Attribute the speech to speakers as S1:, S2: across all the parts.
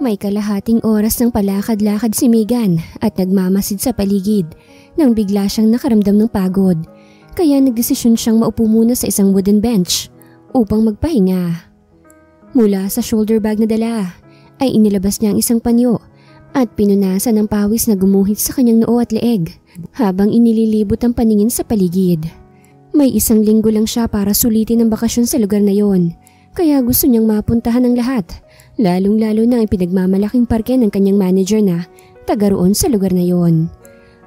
S1: May kalahating oras ng palakad-lakad si Megan at nagmamasid sa paligid nang bigla siyang nakaramdam ng pagod. Kaya nagdesisyon siyang maupo muna sa isang wooden bench upang magpahinga. Mula sa shoulder bag na dala ay inilabas niya ang isang panyo at pinunasan ng pawis na gumuhit sa kanyang noo at leeg habang inililibot ang paningin sa paligid. May 1 linggo lang siya para sulitin ang bakasyon sa lugar na yon, kaya gusto niyang mapuntahan ang lahat. Lalong-lalo na ang pinagmamalaking parke ng kanyang manager na taga roon sa lugar na yon.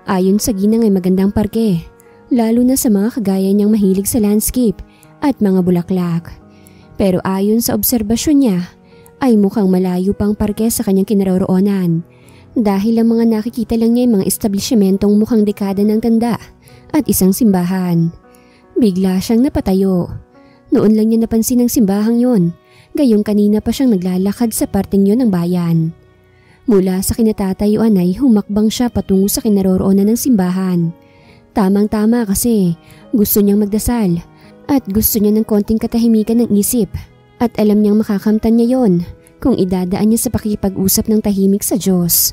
S1: Ayon sa ginang ay magandang parke, lalo na sa mga kagaya niyang mahilig sa landscape at mga bulaklak. Pero ayon sa obserbasyon niya, ay mukhang malayo pang parke sa kanyang kinaroroonan dahil ang mga nakikita lang niya ay mga establishmentong mukhang dekada ng tanda at isang simbahan. Bigla siyang napatayo. Noon lang niya napansin ang simbahang yon. Gayong kanina pa siyang naglalakad sa parteng yon ng bayan. Mula sa kinatatayuan ay humakbang siya patungo sa kinaroroonan ng simbahan. Tamang-tama kasi gusto niyang magdasal at gusto niya ng konting katahimikan ng isip at alam niyang makakamtan niya yon kung idadaan niya sa pakikipag-usap ng tahimik sa Diyos.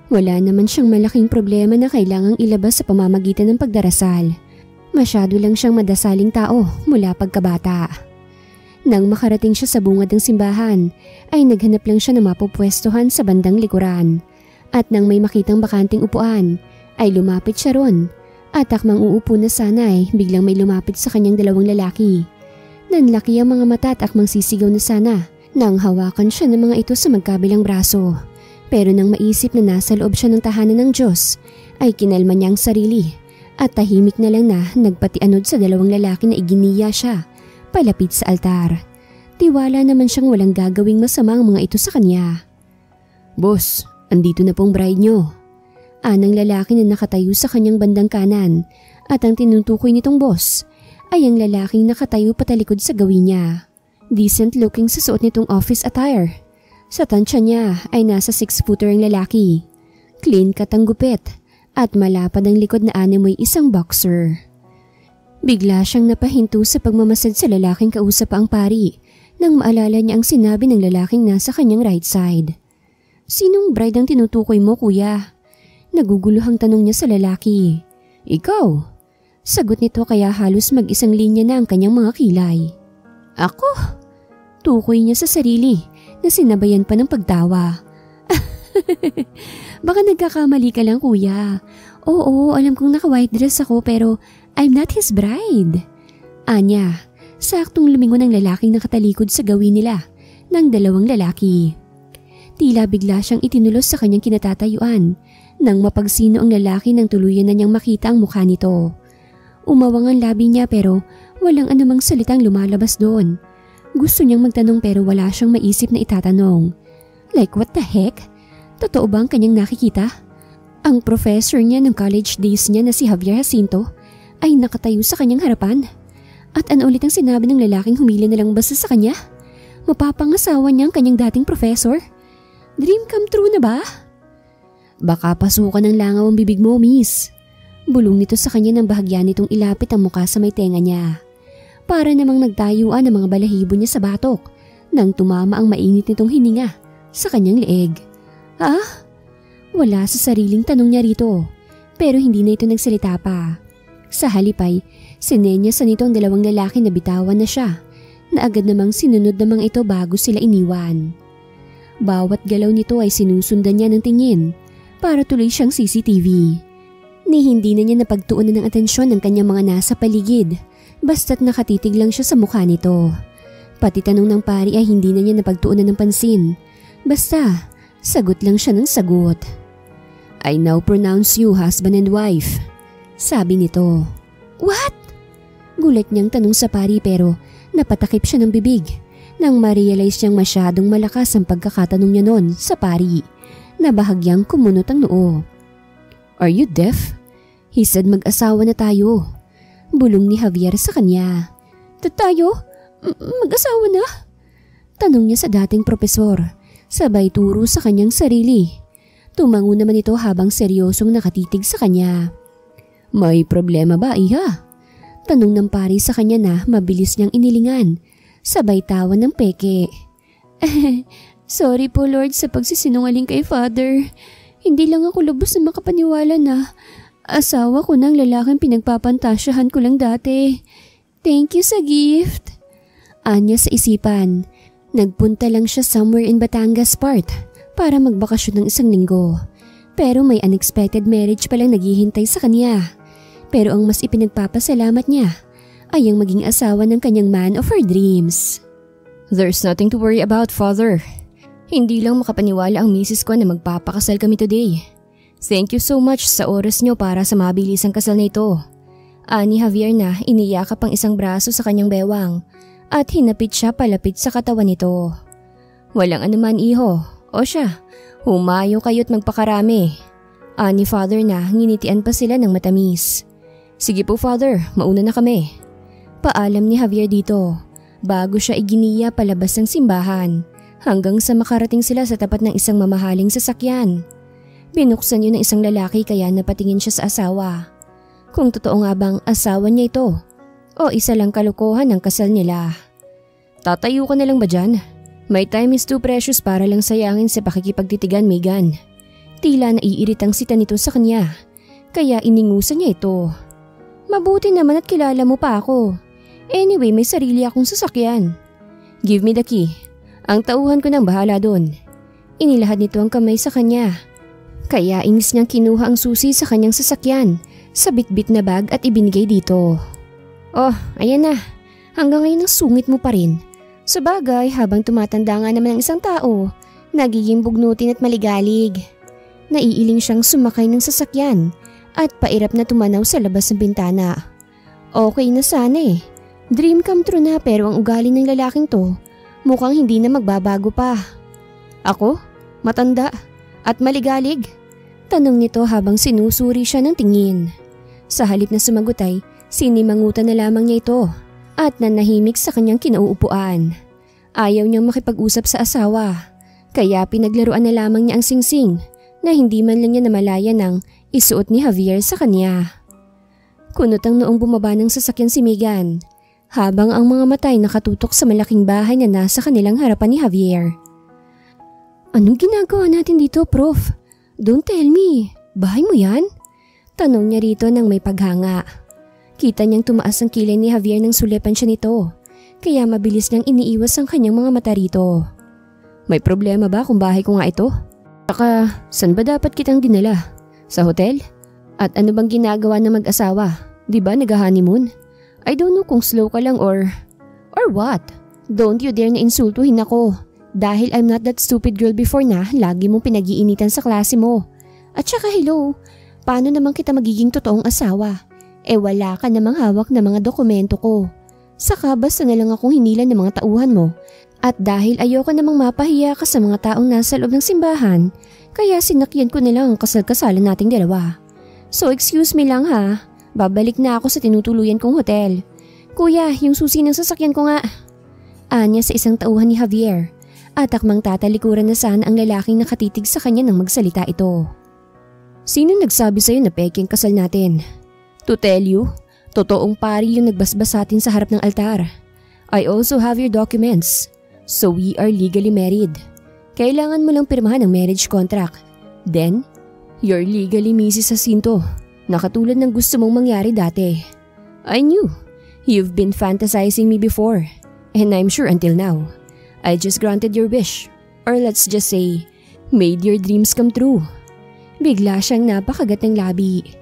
S1: Wala naman siyang malaking problema na kailangang ilabas sa pamamagitan ng pagdarasal. Masyado lang siyang madasaling tao mula pagkabata. Nang makarating siya sa bungad ng simbahan, ay naghanap lang siya ng mapupwestuhan sa bandang likuran. At nang may makitang bakanting upuan, ay lumapit siya ron. At akmang uupo na sana ay biglang may lumapit sa kanyang 2 lalaki. Nanlaki ang mga mata at akmang sisigaw na sana nang hawakan siya ng mga ito sa magkabilang braso. Pero nang maisip na nasa loob siya ng tahanan ng Diyos, ay kinalma niya ang sarili at tahimik na lang na nagpatianod sa 2 lalaki na iginiya siya palapit sa altar. Tiwala naman siyang walang gagawing masama ang mga ito sa kanya. "Boss, andito na pong bride niyo." Anang lalaki na nakatayo sa kanyang bandang kanan at ang tinutukoy nitong boss ay ang lalaking nakatayo patalikod sa gawin niya. Decent looking sa suot nitong office attire. Sa tansya niya ay nasa 6-footer ang lalaki. Clean cut ang gupit at malapad ang likod na animoy isang boxer. Bigla siyang napahinto sa pagmamasid sa lalaking kausap pa ang pari nang maalala niya ang sinabi ng lalaking nasa kanyang right side. "Sinong bride ang tinutukoy mo, kuya?" Naguguluhang tanong niya sa lalaki. "Ikaw." Sagot nito kaya halos mag-isang linya na ang kanyang mga kilay. "Ako?" Tukoy niya sa sarili na sinabayan pa ng pagtawa. "Baka nagkakamali ka lang, kuya. Oo, alam kong naka-white dress ako pero I'm not his bride." Anya, saktong lumingon ang lalaking nakatalikod sa gawin nila ng 2 lalaki. Tila bigla siyang itinulos sa kanyang kinatatayuan nang mapagsino ang lalaki nang tuluyan na niyang makita ang mukha nito. Umawang ang labi niya pero walang anumang salitang lumalabas doon. Gusto niyang magtanong pero wala siyang maisip na itatanong. Like what the heck? Totoo ba ang kanyang nakikita? Ang professor niya ng college days niya na si Javier Jacinto ay nakatayo sa kanyang harapan. At ano ulit ang sinabi ng lalaking humili na lang basta sa kanya? Mapapangasawa niya ang kanyang dating professor? Dream come true na ba? "Baka pasukan ng langaw ang bibig mo, miss." Bulong nito sa kanya nang bahagyan nitong ilapit ang muka sa may tenga niya. Para namang nagtayuan ang mga balahibo niya sa batok nang tumama ang mainit nitong hininga sa kanyang leeg. "Ah?" Wala sa sariling tanong niya rito, pero hindi na ito nagsalita pa. Sa halipay, sinenyasan nito ang 2 lalaki na bitawan na siya, na agad namang sinunod namang ito bago sila iniwan. Bawat galaw nito ay sinusundan niya ng tingin, para tuloy siyang CCTV. Ni hindi na niya napagtuunan ng atensyon ng kanyang mga nasa paligid, basta't nakatitig lang siya sa mukha nito. Pati tanong ng pari ay hindi na niya napagtuunan ng pansin, basta sagot lang siya ng sagot. "I now pronounce you husband and wife," sabi nito. "What?" Gulat niyang tanong sa pari pero napatakip siya ng bibig nang ma-realize niyang masyadong malakas ang pagkakatanong niya noon sa pari na bahagyang kumunot ang noo. "Are you deaf?" He said, "Mag-asawa na tayo." Bulong ni Javier sa kanya. "Tayo? Mag-asawa na?" Tanong niya sa dating propesor, sabay turo sa kanyang sarili. Tumango naman ito habang seryosong nakatitig sa kanya. "May problema ba, iha?" Tanong ng pari sa kanya na mabilis niyang inilingan, sabay tawa ng peke. Sorry po Lord sa pagsisinungaling kay Father. Hindi lang ako lubos na makapaniwala na asawa ko ng lalaking pinagpapantasyahan ko lang dati. Thank you sa gift. Anya sa isipan. Nagpunta lang siya somewhere in Batangas part para magbakasyon ng 1 linggo. Pero may unexpected marriage palang naghihintay sa kanya. Pero ang mas ipinagpapasalamat niya ay ang maging asawa ng kanyang man of her dreams. There's nothing to worry about, Father. Hindi lang makapaniwala ang misis ko na magpapakasal kami today. Thank you so much sa oras nyo para sa mabilisang kasal na ito. Ani Javier na iniyakap ang isang braso sa kanyang bewang at hinapit siya palapit sa katawan nito. Walang anuman iho. O siya, humayo kayo't magpakarami. Ani Father na nginitian pa sila ng matamis. Sige po Father, mauna na kami. Paalam ni Javier dito bago siya iginiya palabas ng simbahan. Hanggang sa makarating sila sa tapat ng isang mamahaling sasakyan. Binuksan yun ng isang lalaki kaya napatingin siya sa asawa. Kung totoo nga bang asawa niya ito o isa lang kalokohan ng kasal nila. Tatayo ka na lang ba dyan? My time is too precious para lang sayangin sa pakikipagtitigan, Megan. Tila naiiritang sita nito sa kanya kaya iningusan niya ito. Mabuti naman at kilala mo pa ako. Anyway, may sarili akong sasakyan. Give me the key. Ang tauhan ko nang bahala doon. Inilahad nito ang kamay sa kanya. Kaya inis niyang kinuha ang susi sa kanyang sasakyan sa bitbit na bag at ibinigay dito. Oh, ayan na. Hanggang ngayon ang sungit mo pa rin. Sabagay, habang tumatanda nga naman ang isang tao, nagiging bugnutin at maligalig. Naiiling siyang sumakay ng sasakyan at pairap na tumanaw sa labas ng bintana. Okay na sana eh. Dream come true na pero ang ugali ng lalaking to mukhang hindi na magbabago pa. Ako? Matanda? At maligalig? Tanong nito habang sinusuri siya ng tingin. Sa halip na sumagot ay sinimangutan na lamang niya ito at nanahimik sa kanyang kinauupuan. Ayaw niyang makipag-usap sa asawa kaya pinaglaruan na lamang niya ang singsing na hindi man lang niya namalaya ng isuot ni Javier sa kanya. Kunot ang noong bumaba ng sasakyan si Megan. Habang ang mga matay nakatutok sa malaking bahay na nasa kanilang harapan ni Javier. Anong ginagawa natin dito, Prof? Don't tell me. Bahay mo yan? Tanong niya rito nang may paghanga. Kita niyang tumaas ang kilay ni Javier nang sulipan siya nito. Kaya mabilis niyang iniiwas ang kanyang mga mata rito. May problema ba kung bahay ko nga ito? Saka, saan ba dapat kitang dinala? Sa hotel? At ano bang ginagawa ng mag-asawa? Di ba nag-honeymoon? I don't know kung slow ka lang or what? Don't you dare na insultuhin ako. Dahil I'm not that stupid girl before na lagi mong pinag-iinitan sa klase mo. At saka hello, paano naman kita magiging totoong asawa? Wala ka namang hawak na mga dokumento ko. Saka basta na lang akong hinilan ng mga tauhan mo. At dahil ayoko namang mapahiya ka sa mga taong nasa loob ng simbahan, kaya sinakyan ko na lang ang kasal-kasalan nating dalawa. So excuse me lang ha. Babalik na ako sa tinutuluyan kong hotel. Kuya, yung susi ng sasakyan ko nga. Anya sa isang tauhan ni Javier. At akmang tatalikuran na sana ang lalaking nakatitig sa kanya nang magsalita ito. Sino nagsabi sa'yo na peking kasal natin? To tell you, totoong pari yung nagbasbas sa atin sa harap ng altar. I also have your documents. So we are legally married. Kailangan mo lang pirmahan ang marriage contract. Then, you're legally Mrs. Jacinto. Nakatulad ng gusto mong mangyari dati. I knew. You've been fantasizing me before. And I'm sure until now. I just granted your wish. Or let's just say, made your dreams come true. Bigla siyang napakagat ng labi.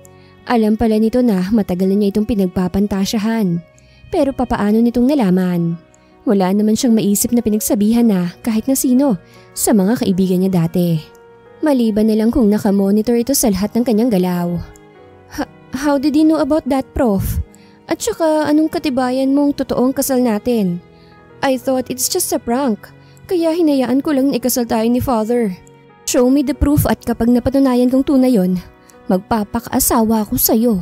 S1: Alam pala nito na matagal na niya itong pinagpapantasyahan. Pero papaano nitong nalaman? Wala naman siyang maisip na pinagsabihan na kahit na sino sa mga kaibigan niya dati. Maliban na lang kung nakamonitor ito sa lahat ng kanyang galaw. How did you know about that, Prof? At saka anong katibayan mong totoong kasal natin? I thought it's just a prank, kaya hinayaan ko lang na ikasal tayo ni Father. Show me the proof at kapag napatunayan kong tunay yon, magpapakaasawa ako sa'yo.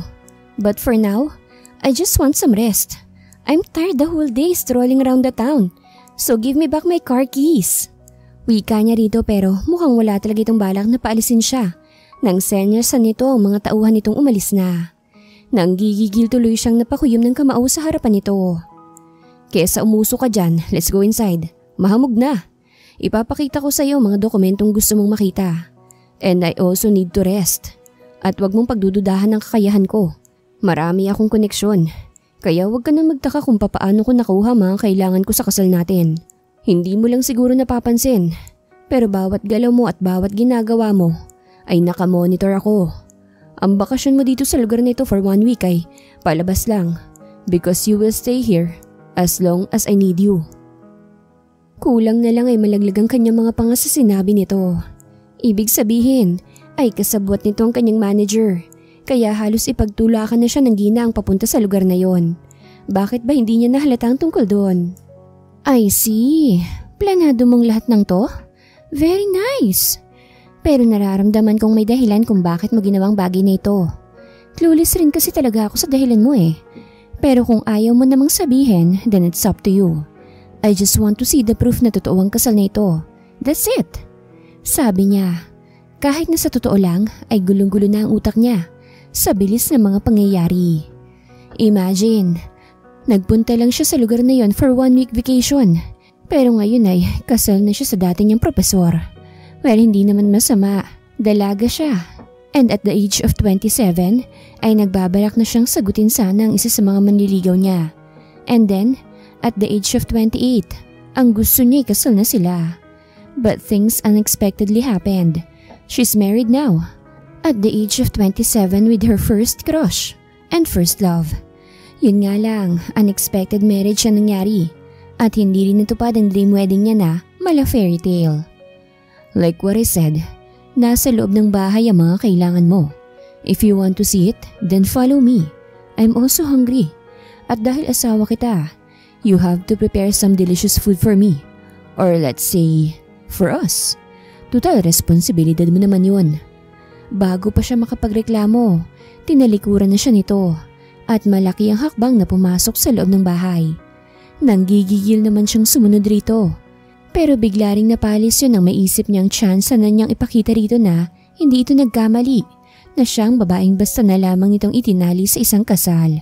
S1: But for now, I just want some rest. I'm tired the whole day strolling around the town, so give me back my car keys. Wika niya rito pero mukhang wala talaga itong balak na paalisin siya. Nang senyorsan nito ang mga tauhan nitong umalis na. Nang gigigil tuloy siyang napakuyom ng kamao sa harapan nito. Kesa umuso ka dyan, let's go inside. Mahamog na. Ipapakita ko sa iyo mga dokumentong gusto mong makita. And I also need to rest. At wag mong pagdududahan ng kakayahan ko. Marami akong koneksyon. Kaya wag ka nang magtaka kung papaano ko nakuha mga kailangan ko sa kasal natin. Hindi mo lang siguro napapansin. Pero bawat galaw mo at bawat ginagawa mo ay nakamonitor ako. Ang bakasyon mo dito sa lugar na ito for 1 week ay palabas lang. Because you will stay here as long as I need you. Kulang na lang ay malaglag ang kanyang mga panga sa sinabi nito. Ibig sabihin ay kasabwat nito ang kanyang manager. Kaya halos ipagtulakan na siya ng ginaang papunta sa lugar na yon. Bakit ba hindi niya nahalatang tungkol doon? I see. Planado mong lahat ng to? Very nice. Pero nararamdaman kong may dahilan kung bakit mo ginawang bagay na ito. Clueless rin kasi talaga ako sa dahilan mo eh. Pero kung ayaw mo namang sabihin, then it's up to you. I just want to see the proof na totoo ang kasal na ito. That's it. Sabi niya. Kahit na sa totoo lang ay gulong-gulo na ang utak niya sa bilis ng mga pangyayari. Imagine, nagpunta lang siya sa lugar na yon for 1 week vacation. Pero ngayon ay kasal na siya sa dati niyang propesor. Well, hindi naman masama. Dalaga siya. And at the age of 27 ay nagbabalak na siyang sagutin sana ang isa sa mga manliligaw niya. And then, at the age of 28, ang gusto niya ay kasal na sila. But things unexpectedly happened. She's married now. At the age of 27 with her first crush and first love. Yun nga lang, unexpected marriage siya nangyari. At hindi rin natupad ang dream wedding niya na mala fairy tale. Like what I said, nasa loob ng bahay ang mga kailangan mo. If you want to see it, then follow me. I'm also hungry. At dahil asawa kita, you have to prepare some delicious food for me. Or let's say, for us. Total responsibilidad mo naman yun. Bago pa siya makapagreklamo, tinalikuran na siya nito at malaki ang hakbang na pumasok sa loob ng bahay. Nanggigigil naman siyang sumunod rito. Pero bigla ring napalis yun nang maisip niyang tsansa na niyang ipakita rito na hindi ito nagkamali, na siyang babaeng basta na lamang nitong itinali sa isang kasal.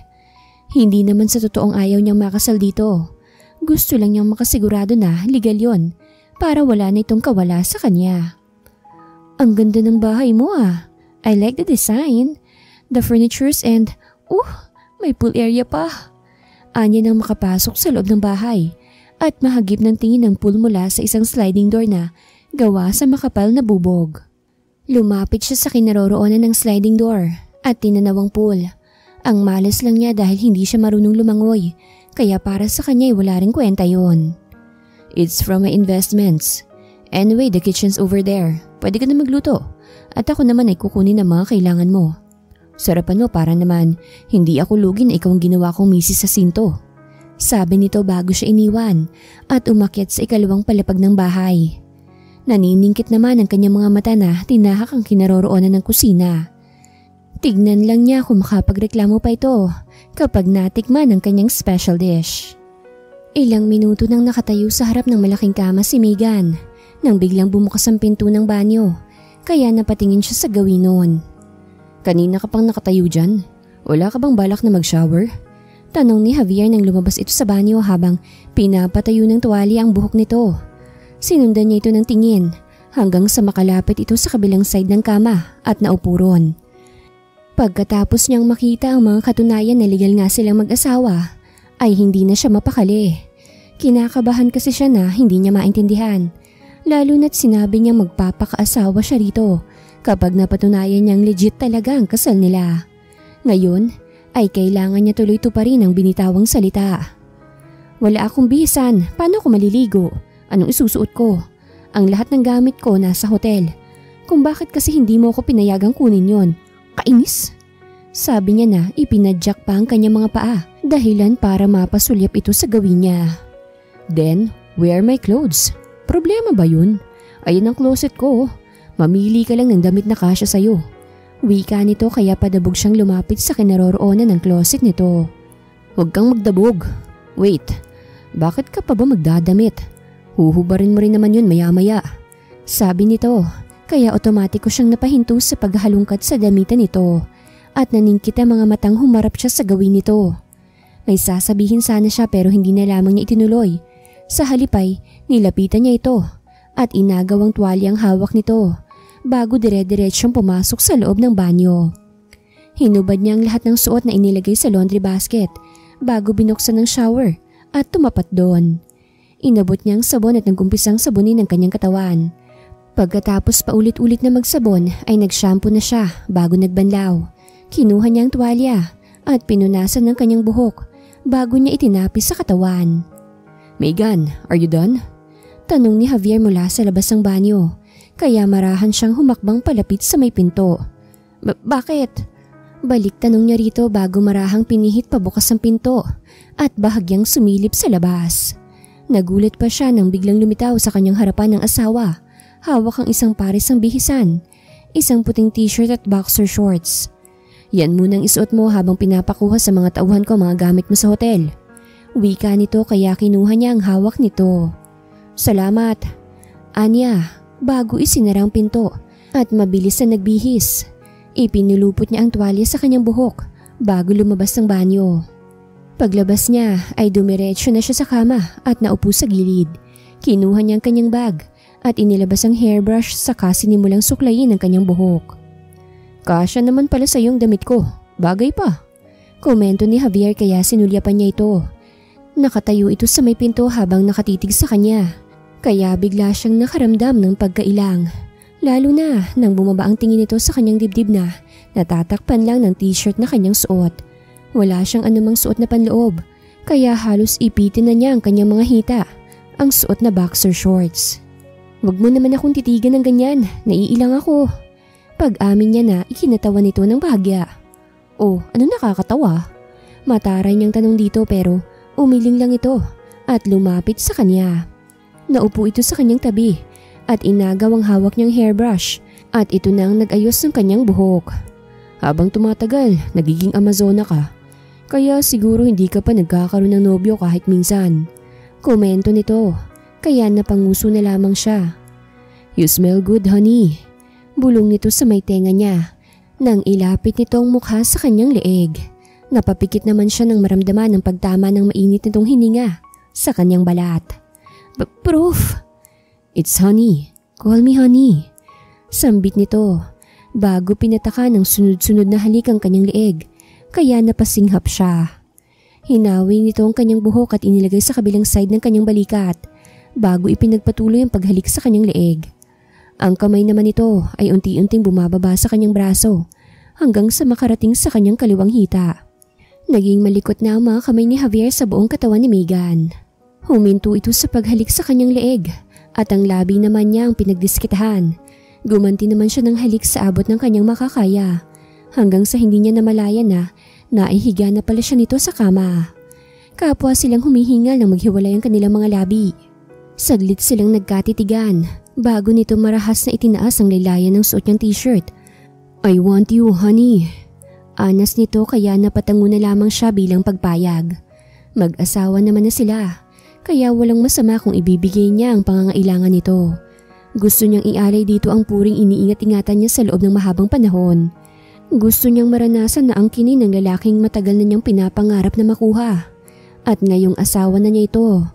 S1: Hindi naman sa totoong ayaw niyang makasal dito. Gusto lang niyang makasigurado na legal yon para wala na itong kawala sa kanya. Ang ganda ng bahay mo ah. I like the design, the furnitures and, may pool area pa. Anya nang makapasok sa loob ng bahay at mahagip ng tingin ng pool mula sa isang sliding door na gawa sa makapal na bubog. Lumapit siya sa kinaroroonan ng sliding door at tinanaw ang pool. Ang malas lang niya dahil hindi siya marunong lumangoy, kaya para sa kanya ay wala ring kwenta yon. It's from my investments. Anyway, the kitchen's over there. Pwede ka na magluto. At ako naman ay kukunin ang mga kailangan mo. Sarapan mo para naman hindi ako lugi na ikaw ang ginawa kong misis sa sinto. Sabi nito bago siya iniwan at umakyat sa ikalawang palapag ng bahay. Naniningkit naman ang kanyang mga mata na tinahak ang kinaroroonan ng kusina. Tignan lang niya kung makapagreklamo pa ito kapag natikman ang kanyang special dish. Ilang minuto nang nakatayo sa harap ng malaking kama si Megan nang biglang bumukas ang pinto ng banyo, kaya napatingin siya sa gawin noon. Kanina ka pang nakatayo dyan? Wala ka bang balak na mag-shower? Tanong ni Javier nang lumabas ito sa banyo habang pinapatayo ng tuwalya ang buhok nito. Sinundan niya ito ng tingin hanggang sa makalapit ito sa kabilang side ng kama at naupo ron. Pagkatapos niyang makita ang mga katunayan na legal nga silang mag-asawa, ay hindi na siya mapakali. Kinakabahan kasi siya na hindi niya maintindihan. Lalo na't sinabi niyang magpapakaasawa siya rito kapag napatunayan niyang legit talaga ang kasal nila. Ngayon ay kailangan niya tuloy tuparin ang binitawang salita. Wala akong bihisan, paano ko maliligo? Anong isusuot ko? Ang lahat ng gamit ko nasa hotel. Kung bakit kasi hindi mo ako pinayagang kunin yon? Kainis? Sabi niya na ipinadyak pa ang kanyang mga paa, dahilan para mapasulyap ito sa gawin niya. Then, wear my clothes. Problema ba yun? Ayan ang closet ko. Mamili ka lang ng damit na kasya sa'yo. Wika nito kaya padabog siyang lumapit sa kinaroroonan ng closet nito. Huwag kang magdabog. Wait, bakit ka pa ba magdadamit? Huhubarin mo rin naman yun maya-maya. Sabi nito, kaya otomatiko siyang napahinto sa paghalungkat sa damitan nito at naningkit ang mga matang humarap siya sa gawin nito. May sasabihin sana siya pero hindi na lamang niya itinuloy. Sa halip ay nilapitan niya ito at inagawang tuwalyang hawak nito bago dire-diretsyong pumasok sa loob ng banyo. Hinubad niya ang lahat ng suot na inilagay sa laundry basket bago binuksan ng shower at tumapat doon. Inabot niya ang sabon at nagumpisang sabunin ang kanyang katawan. Pagkatapos paulit-ulit na magsabon ay nag-shampoo na siya bago nagbanlaw. Kinuha niya ang tuwalya at pinunasan ng kanyang buhok bago niya itinapis sa katawan. "Megan, are you done?" Tanong ni Javier mula sa labas ng banyo, kaya marahan siyang humakbang palapit sa may pinto. Bakit? Balik tanong niya rito bago marahang pinihit pabukas ang pinto at bahagyang sumilip sa labas. Nagulat pa siya nang biglang lumitaw sa kanyang harapan ng asawa. Hawak ang isang pares ng bihisan, isang puting t-shirt at boxer shorts. "Yan munang isuot mo habang pinapakuha sa mga tauhan ko mga gamit mo sa hotel." Wika nito kaya kinuha niya ang hawak nito. "Salamat," anya bago isinara ang pinto at mabilis na nagbihis. Ipinulupot niya ang tuwalya sa kanyang buhok bago lumabas ng banyo. Paglabas niya ay dumiretso na siya sa kama at naupo sa gilid. Kinuha niya ang kanyang bag at inilabas ang hairbrush saka sinimulang suklayin ang kanyang buhok. "Kasya naman pala sa iyong damit ko, bagay pa." Komento ni Javier kaya sinulyapan niya ito. Nakatayo ito sa may pinto habang nakatitig sa kanya, kaya bigla siyang nakaramdam ng pagkailang. Lalo na nang bumaba ang tingin nito sa kanyang dibdib na natatakpan lang ng t-shirt na kanyang suot. Wala siyang anumang suot na panloob, kaya halos ipitin na niya ang kanyang mga hita, ang suot na boxer shorts. "Wag mo naman akong titigan ng ganyan, naiilang ako." Pag-amin niya na ikinatawa nito ng bahagya. "Oh, ano nakakatawa?" Mataray niyang tanong dito pero umiling lang ito at lumapit sa kanya. Naupo ito sa kanyang tabi at inagaw ang hawak niyang hairbrush at ito na ang nag-ayos ng kanyang buhok. "Habang tumatagal, nagiging Amazona ka. Kaya siguro hindi ka pa nagkakaroon ng nobyo kahit minsan." Komento nito, kaya napanguso na lamang siya. "You smell good, honey." Bulong nito sa may tenga niya nang ilapit nito ang mukha sa kanyang leeg. Napapikit naman siya nang maramdaman ang pagtama ng mainit nitong hininga sa kanyang balat. "Proof." "It's honey. Call me honey." Sambit nito bago pinataka ng sunod-sunod na halik ang kanyang leeg kaya napasinghap siya. Hinawi nito ang kanyang buhok at inilagay sa kabilang side ng kanyang balikat bago ipinagpatuloy ang paghalik sa kanyang leeg. Ang kamay naman nito ay unti-unting bumababa sa kanyang braso hanggang sa makarating sa kanyang kaliwang hita. Naging malikot na ang mga kamay ni Javier sa buong katawan ni Megan. Huminto ito sa paghalik sa kanyang leeg at ang labi naman niya ang pinagdiskitahan. Gumanti naman siya ng halik sa abot ng kanyang makakaya hanggang sa hindi niya namalayan na naihiga na pala siya nito sa kama. Kapwa silang humihingal nang maghiwalay ang kanilang mga labi. Saglit silang nagkatitigan bago nito marahas na itinaas ang laylayan ng suot niyang t-shirt. "I want you, honey." Anas nito kaya napatango na lamang siya bilang pagpayag. Mag-asawa naman na sila, kaya walang masama kung ibibigay niya ang pangangailangan nito. Gusto niyang ialay dito ang puring iniingat-ingatan niya sa loob ng mahabang panahon. Gusto niyang maranasan na angkinin ng lalaking matagal na niyang pinapangarap na makuha. At ngayong asawa na niya ito,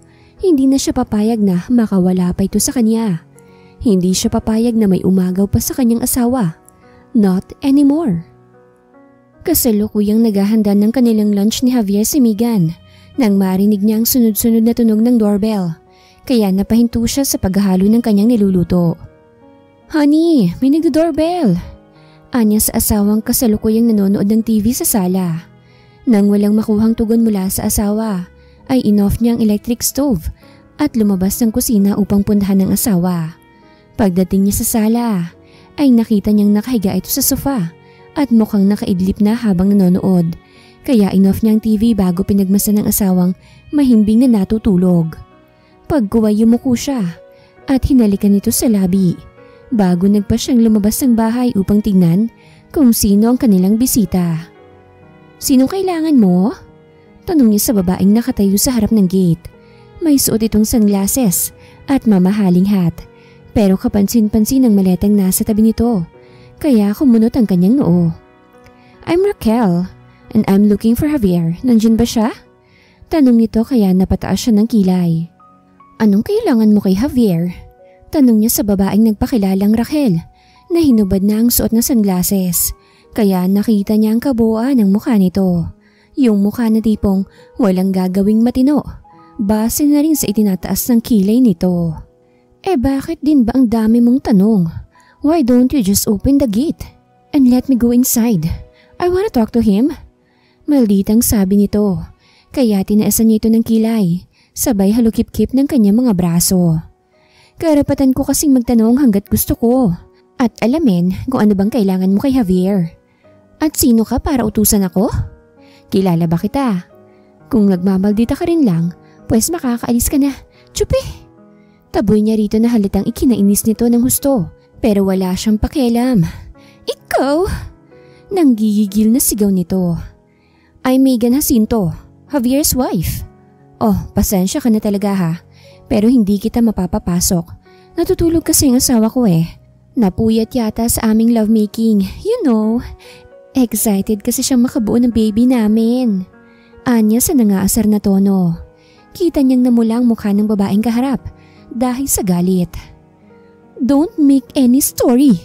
S1: hindi na siya papayag na makawala pa ito sa kanya. Hindi siya papayag na may umagaw pa sa kanyang asawa. Not anymore. Kasalukuyang naghahanda ng kanilang lunch ni Javier si Megan nang marinig niya ang sunod-sunod na tunog ng doorbell, kaya napahinto siya sa paghahalo ng kanyang niluluto. "Honey, may nagdo-doorbell," anya sa asawang kasalukuyang nanonood ng TV sa sala. Nang walang makuhang tugon mula sa asawa, ay in-off niya ang electric stove at lumabas ng kusina upang puntahan ng asawa. Pagdating niya sa sala, ay nakita niyang nakahiga ito sa sofa at mukhang nakaidlip na habang nanonood. Kaya in-off niya ang TV bago pinagmasan ng asawang mahimbing na natutulog. Pagkuway yumuko siya at hinalikan nito sa labi bago nagpa siyang lumabas ng bahay upang tingnan kung sino ang kanilang bisita. "Sinong kailangan mo?" Tanong niya sa babaeng nakatayo sa harap ng gate. May suot itong sunglasses at mamahaling hat, pero kapansin-pansin ang maletang nasa tabi nito, kaya kumunot ang kanyang noo. "I'm Raquel. And I'm looking for Javier. Nandiyan ba siya?" Tanong nito kaya napataas siya ng kilay. "Anong kailangan mo kay Javier?" Tanong niya sa babaeng nagpakilalang Raquel na hinubad na ang suot na sunglasses. Kaya nakita niya ang kabuuan ng mukha nito. Yung mukha na tipong walang gagawing matino. Base na rin sa itinataas ng kilay nito. Bakit din ba ang dami mong tanong? Why don't you just open the gate and let me go inside? I wanna talk to him. Malditang sabi nito. Kaya tinaasan niya ito ng kilay. Sabay halukip-kip ng kanyang mga braso. Karapatan ko kasing magtanong hanggat gusto ko. At alamin kung ano bang kailangan mo kay Javier. At sino ka para utusan ako? Kilala ba kita? Kung nagmamaldita ka rin lang, pues makakaalis ka na. Tsupi! Taboy niya rito na halatang ikinainis nito ng husto. Pero wala siyang pakialam. Ikaw? Nanggigigil na sigaw nito. I'm Megan Jacinto, Javier's wife. Oh, pasensya ka na talaga ha. Pero hindi kita mapapapasok. Natutulog kasi ang asawa ko eh. Napuyat yata sa aming lovemaking. You know, excited kasi siyang makabuo ng baby namin. Anya sa nangaasar na tono. Kita niyang namula ang mukha ng babaeng kaharap dahil sa galit. Don't make any story.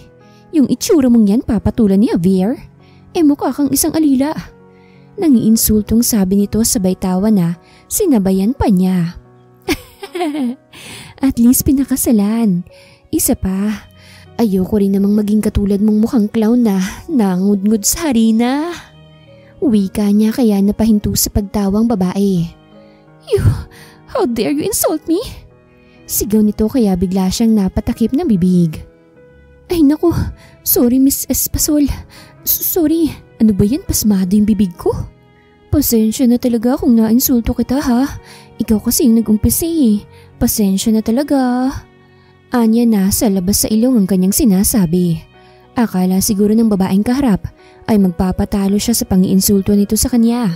S1: Yung itsura mong yan papatulan ni Javier. Mukha kang isang alila. Nangiinsultong sabi nito sabay tawa na sinabayan pa niya. At least pinakasalan. Isa pa, ayoko rin namang maging katulad mong mukhang clown na nangudngud sa harina. Wika niya kaya napahinto sa pagtawang babae. How dare you insult me? Sigaw nito kaya bigla siyang napatakip ng bibig. Ay naku, sorry Miss Espasol. Sorry, ano ba yan, pasmado yung bibig ko? Pasensya na talaga kung nainsulto kita ha. Ikaw kasi yung nag-umpisa eh. Pasensya na talaga. Anya na sa labas sa ilong ang kanyang sinasabi. Akala siguro ng babaeng kaharap ay magpapatalo siya sa pangiinsulto nito sa kanya.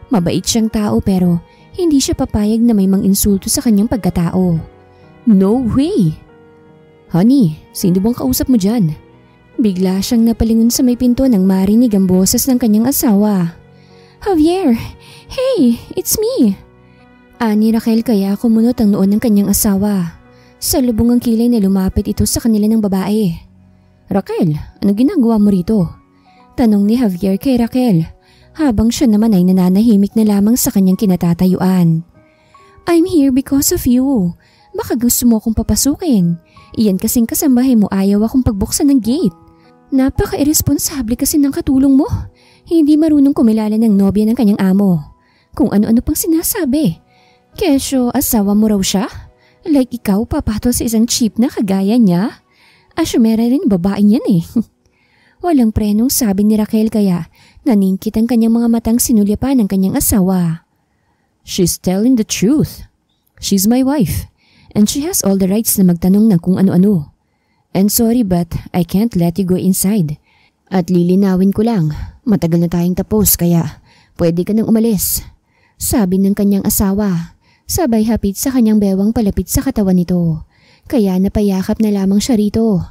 S1: Mabait siyang tao pero hindi siya papayag na may manginsulto sa kanyang pagkatao. No way! Honey, sino bang kausap mo dyan? Bigla siyang napalingon sa may pinto nang marinig ang boses ng kanyang asawa. Javier! Hey! It's me! Ani Raquel kaya kumunot ang noon ng kanyang asawa. Sa lubong ang kilay na lumapit ito sa kanila ng babae. Raquel, ano ginagawa mo rito? Tanong ni Javier kay Raquel habang siya naman ay nananahimik na lamang sa kanyang kinatatayuan. I'm here because of you. Baka gusto mo akong papasukin. Iyan kasing kasambahay mo ayaw akong pagbuksan ng gate. Napaka-irresponsable kasi ng katulong mo. Hindi marunong kumilala ng nobya ng kanyang amo. Kung ano-ano pang sinasabi. Kesyo, asawa mo raw siya? Like ikaw papatol sa isang cheap na kagaya niya? Asyumera rin babaeng yan eh. Walang prenong sabi ni Raquel kaya naningkit ang kanyang mga matang sinulyapan ng kanyang asawa. She's telling the truth. She's my wife. And she has all the rights na magtanong ng kung ano-ano. And sorry but I can't let you go inside. At lilinawin ko lang, matagal na tayong tapos kaya pwede ka nang umalis. Sabi ng kanyang asawa, sabay hapit sa kanyang bewang palapit sa katawan nito. Kaya napayakap na lamang siya rito.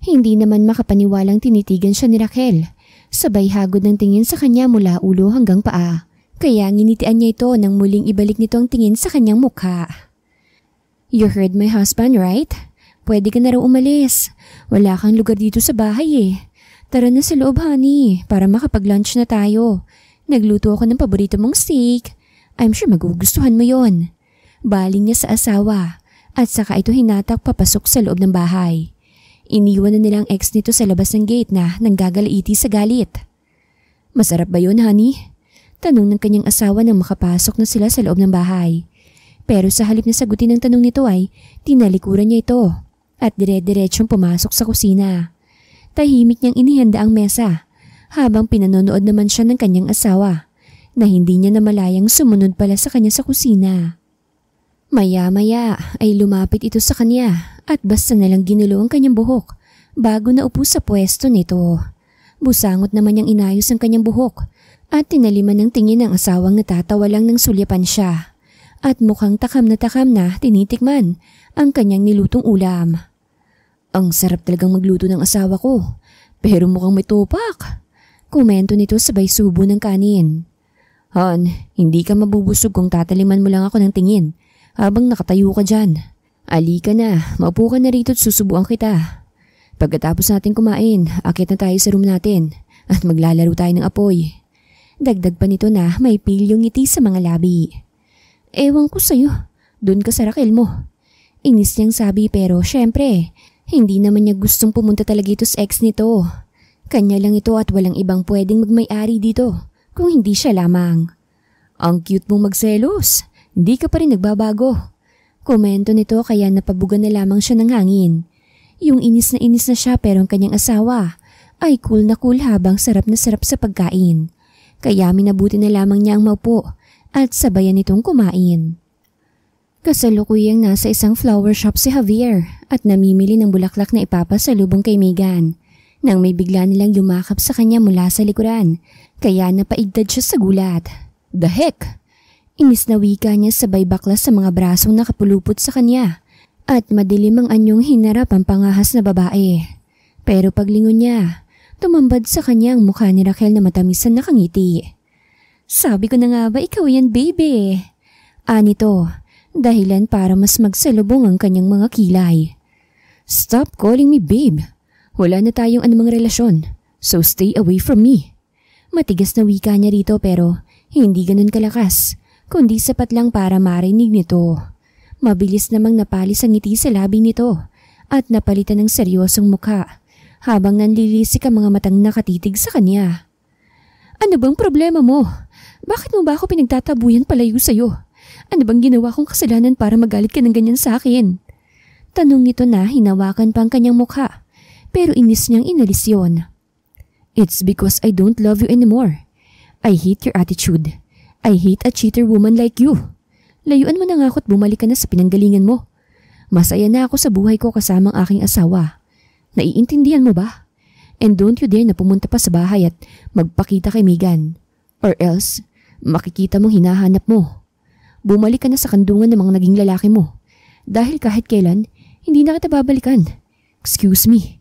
S1: Hindi naman makapaniwalang tinitigan siya ni Raquel. Sabay hagod ng tingin sa kanya mula ulo hanggang paa. Kaya nginitian niya ito nang muling ibalik nito ang tingin sa kanyang mukha. You heard my husband, right? Pwede ka na raw umalis. Wala kang lugar dito sa bahay eh. Tara na sa loob, honey, para makapag-lunch na tayo. Nagluto ako ng paborito mong steak. I'm sure magugustuhan mo yon. Baling niya sa asawa at saka ito hinatak papasok sa loob ng bahay. Iniwan na nilang ex nito sa labas ng gate na nanggagalaiti sa galit. Masarap ba yun, honey? Tanong ng kanyang asawa nang makapasok na sila sa loob ng bahay. Pero sa halip na sagutin ang tanong nito ay tinalikuran niya ito at dire-diretsong pumasok sa kusina. Tahimik niyang inihanda ang mesa habang pinanonood naman siya ng kanyang asawa na hindi niya namalayang sumunod pala sa kanya sa kusina. Maya-maya ay lumapit ito sa kanya at basta nalang ginulo ang kanyang buhok bago naupo sa pwesto nito. Busangot naman niyang inayos ang kanyang buhok at tinaliman ng tingin ng asawang natatawa lang ng sulyapan siya. At mukhang takam na tinitikman ang kanyang nilutong ulam. Ang sarap talagang magluto ng asawa ko, pero mukhang may tupak. Komento nito sabay subo ng kanin. Han, hindi ka mabubusog kung tataliman mo lang ako ng tingin habang nakatayo ka dyan. Alika na, maupo ka na rito at susubuan kita. Pagkatapos natin kumain, akit na tayo sa room natin at maglalaro tayo ng apoy. Dagdag pa nito na may pilyong ngiti sa mga labi. Ewan ko sa'yo, dun ka sa Raquel mo. Inis niyang sabi pero syempre, hindi naman niya gustong pumunta talaga ito sa ex nito. Kanya lang ito at walang ibang pwedeng magmay-ari dito kung hindi siya lamang. Ang cute mong magselos, hindi ka pa rin nagbabago. Komento nito kaya napabugan na lamang siya ng hangin. Yung inis na siya pero ang kanyang asawa ay cool na cool habang sarap na sarap sa pagkain. Kaya minabuti na lamang niya ang maupo at sabayan nitong kumain. Kasalukuyang nasa isang flower shop si Javier at namimili ng bulaklak na ipapasalubong kay Megan. Nang may bigla nilang yumakap sa kanya mula sa likuran, kaya napaigtad siya sa gulat. The heck? Inis na wika niya sabay baklas sa mga brasong nakapulupot sa kanya at madilim ang anyong hinarap ang pangahas na babae. Pero paglingon niya, tumambad sa kanya ang mukha ni Raquel na matamisan nakangiti. Sabi ko na nga ba ikaw yan baby? Anito, dahilan para mas magsalubong ang kanyang mga kilay. Stop calling me babe. Wala na tayong anumang relasyon, so stay away from me. Matigas na wika niya rito pero hindi ganun kalakas. Kundi sapat lang para marinig nito. Mabilis namang napalis ang ngiti sa labi nito at napalitan ng seryosong mukha habang nanlilisik ang mga matang nakatitig sa kanya. Ano bang problema mo? Bakit mo ba ako pinagtatabuyan palayo sa'yo? Ano bang ginawa kong kasalanan para magalit ka ng ganyan sa akin? Tanong nito na hinawakan pa ang kanyang mukha pero inis niyang inalis yun. It's because I don't love you anymore. I hate your attitude. I hate a cheater woman like you. Layuan mo na nga ako at bumalik ka na sa pinanggalingan mo. Masaya na ako sa buhay ko kasamang aking asawa. Naiintindihan mo ba? And don't you dare na pumunta pa sa bahay at magpakita kay Megan. Or else, makikita mong hinahanap mo. Bumalik ka na sa kandungan ng mga naging lalaki mo. Dahil kahit kailan, hindi na kita babalikan. Excuse me.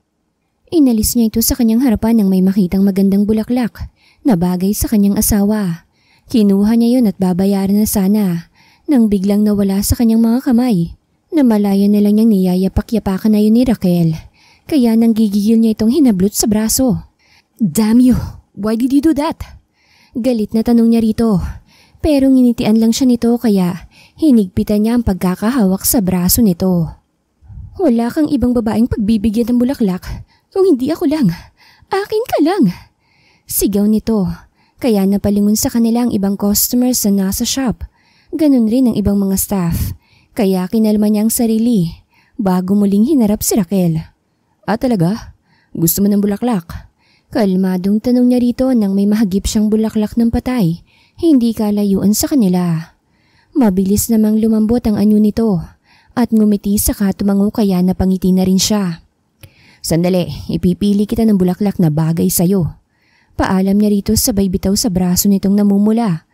S1: Inalis niya ito sa kanyang harapan nang may makitang magandang bulaklak na bagay sa kanyang asawa. Kinuha niya yun at babayaran na sana nang biglang nawala sa kanyang mga kamay. Namalayan na lang niyang niyayapak-yapakan na yun ni Raquel. Kaya nang gigigil niya itong hinablot sa braso. Damn you! Why did you do that? Galit na tanong niya rito. Pero nginitian lang siya nito kaya hinigpitan niya ang pagkakahawak sa braso nito. Wala kang ibang babaeng pagbibigyan ng bulaklak kung hindi ako lang. Akin ka lang! Sigaw nito. Kaya napalingon sa kanila ang ibang customers na nasa shop. Ganun rin ang ibang mga staff. Kaya kinalma niya ang sarili bago muling hinarap si Raquel. Talaga? Gusto mo ng bulaklak? Kalmadong tanong niya rito nang may mahagip siyang bulaklak ng patay. Hindi kalayuan sa kanila. Mabilis namang lumambot ang anyo nito at ngumiti saka tumango kaya napangiti na rin siya. Sandali, ipipili kita ng bulaklak na bagay sa'yo. Paalam niya rito sabay bitaw sa braso nitong namumula.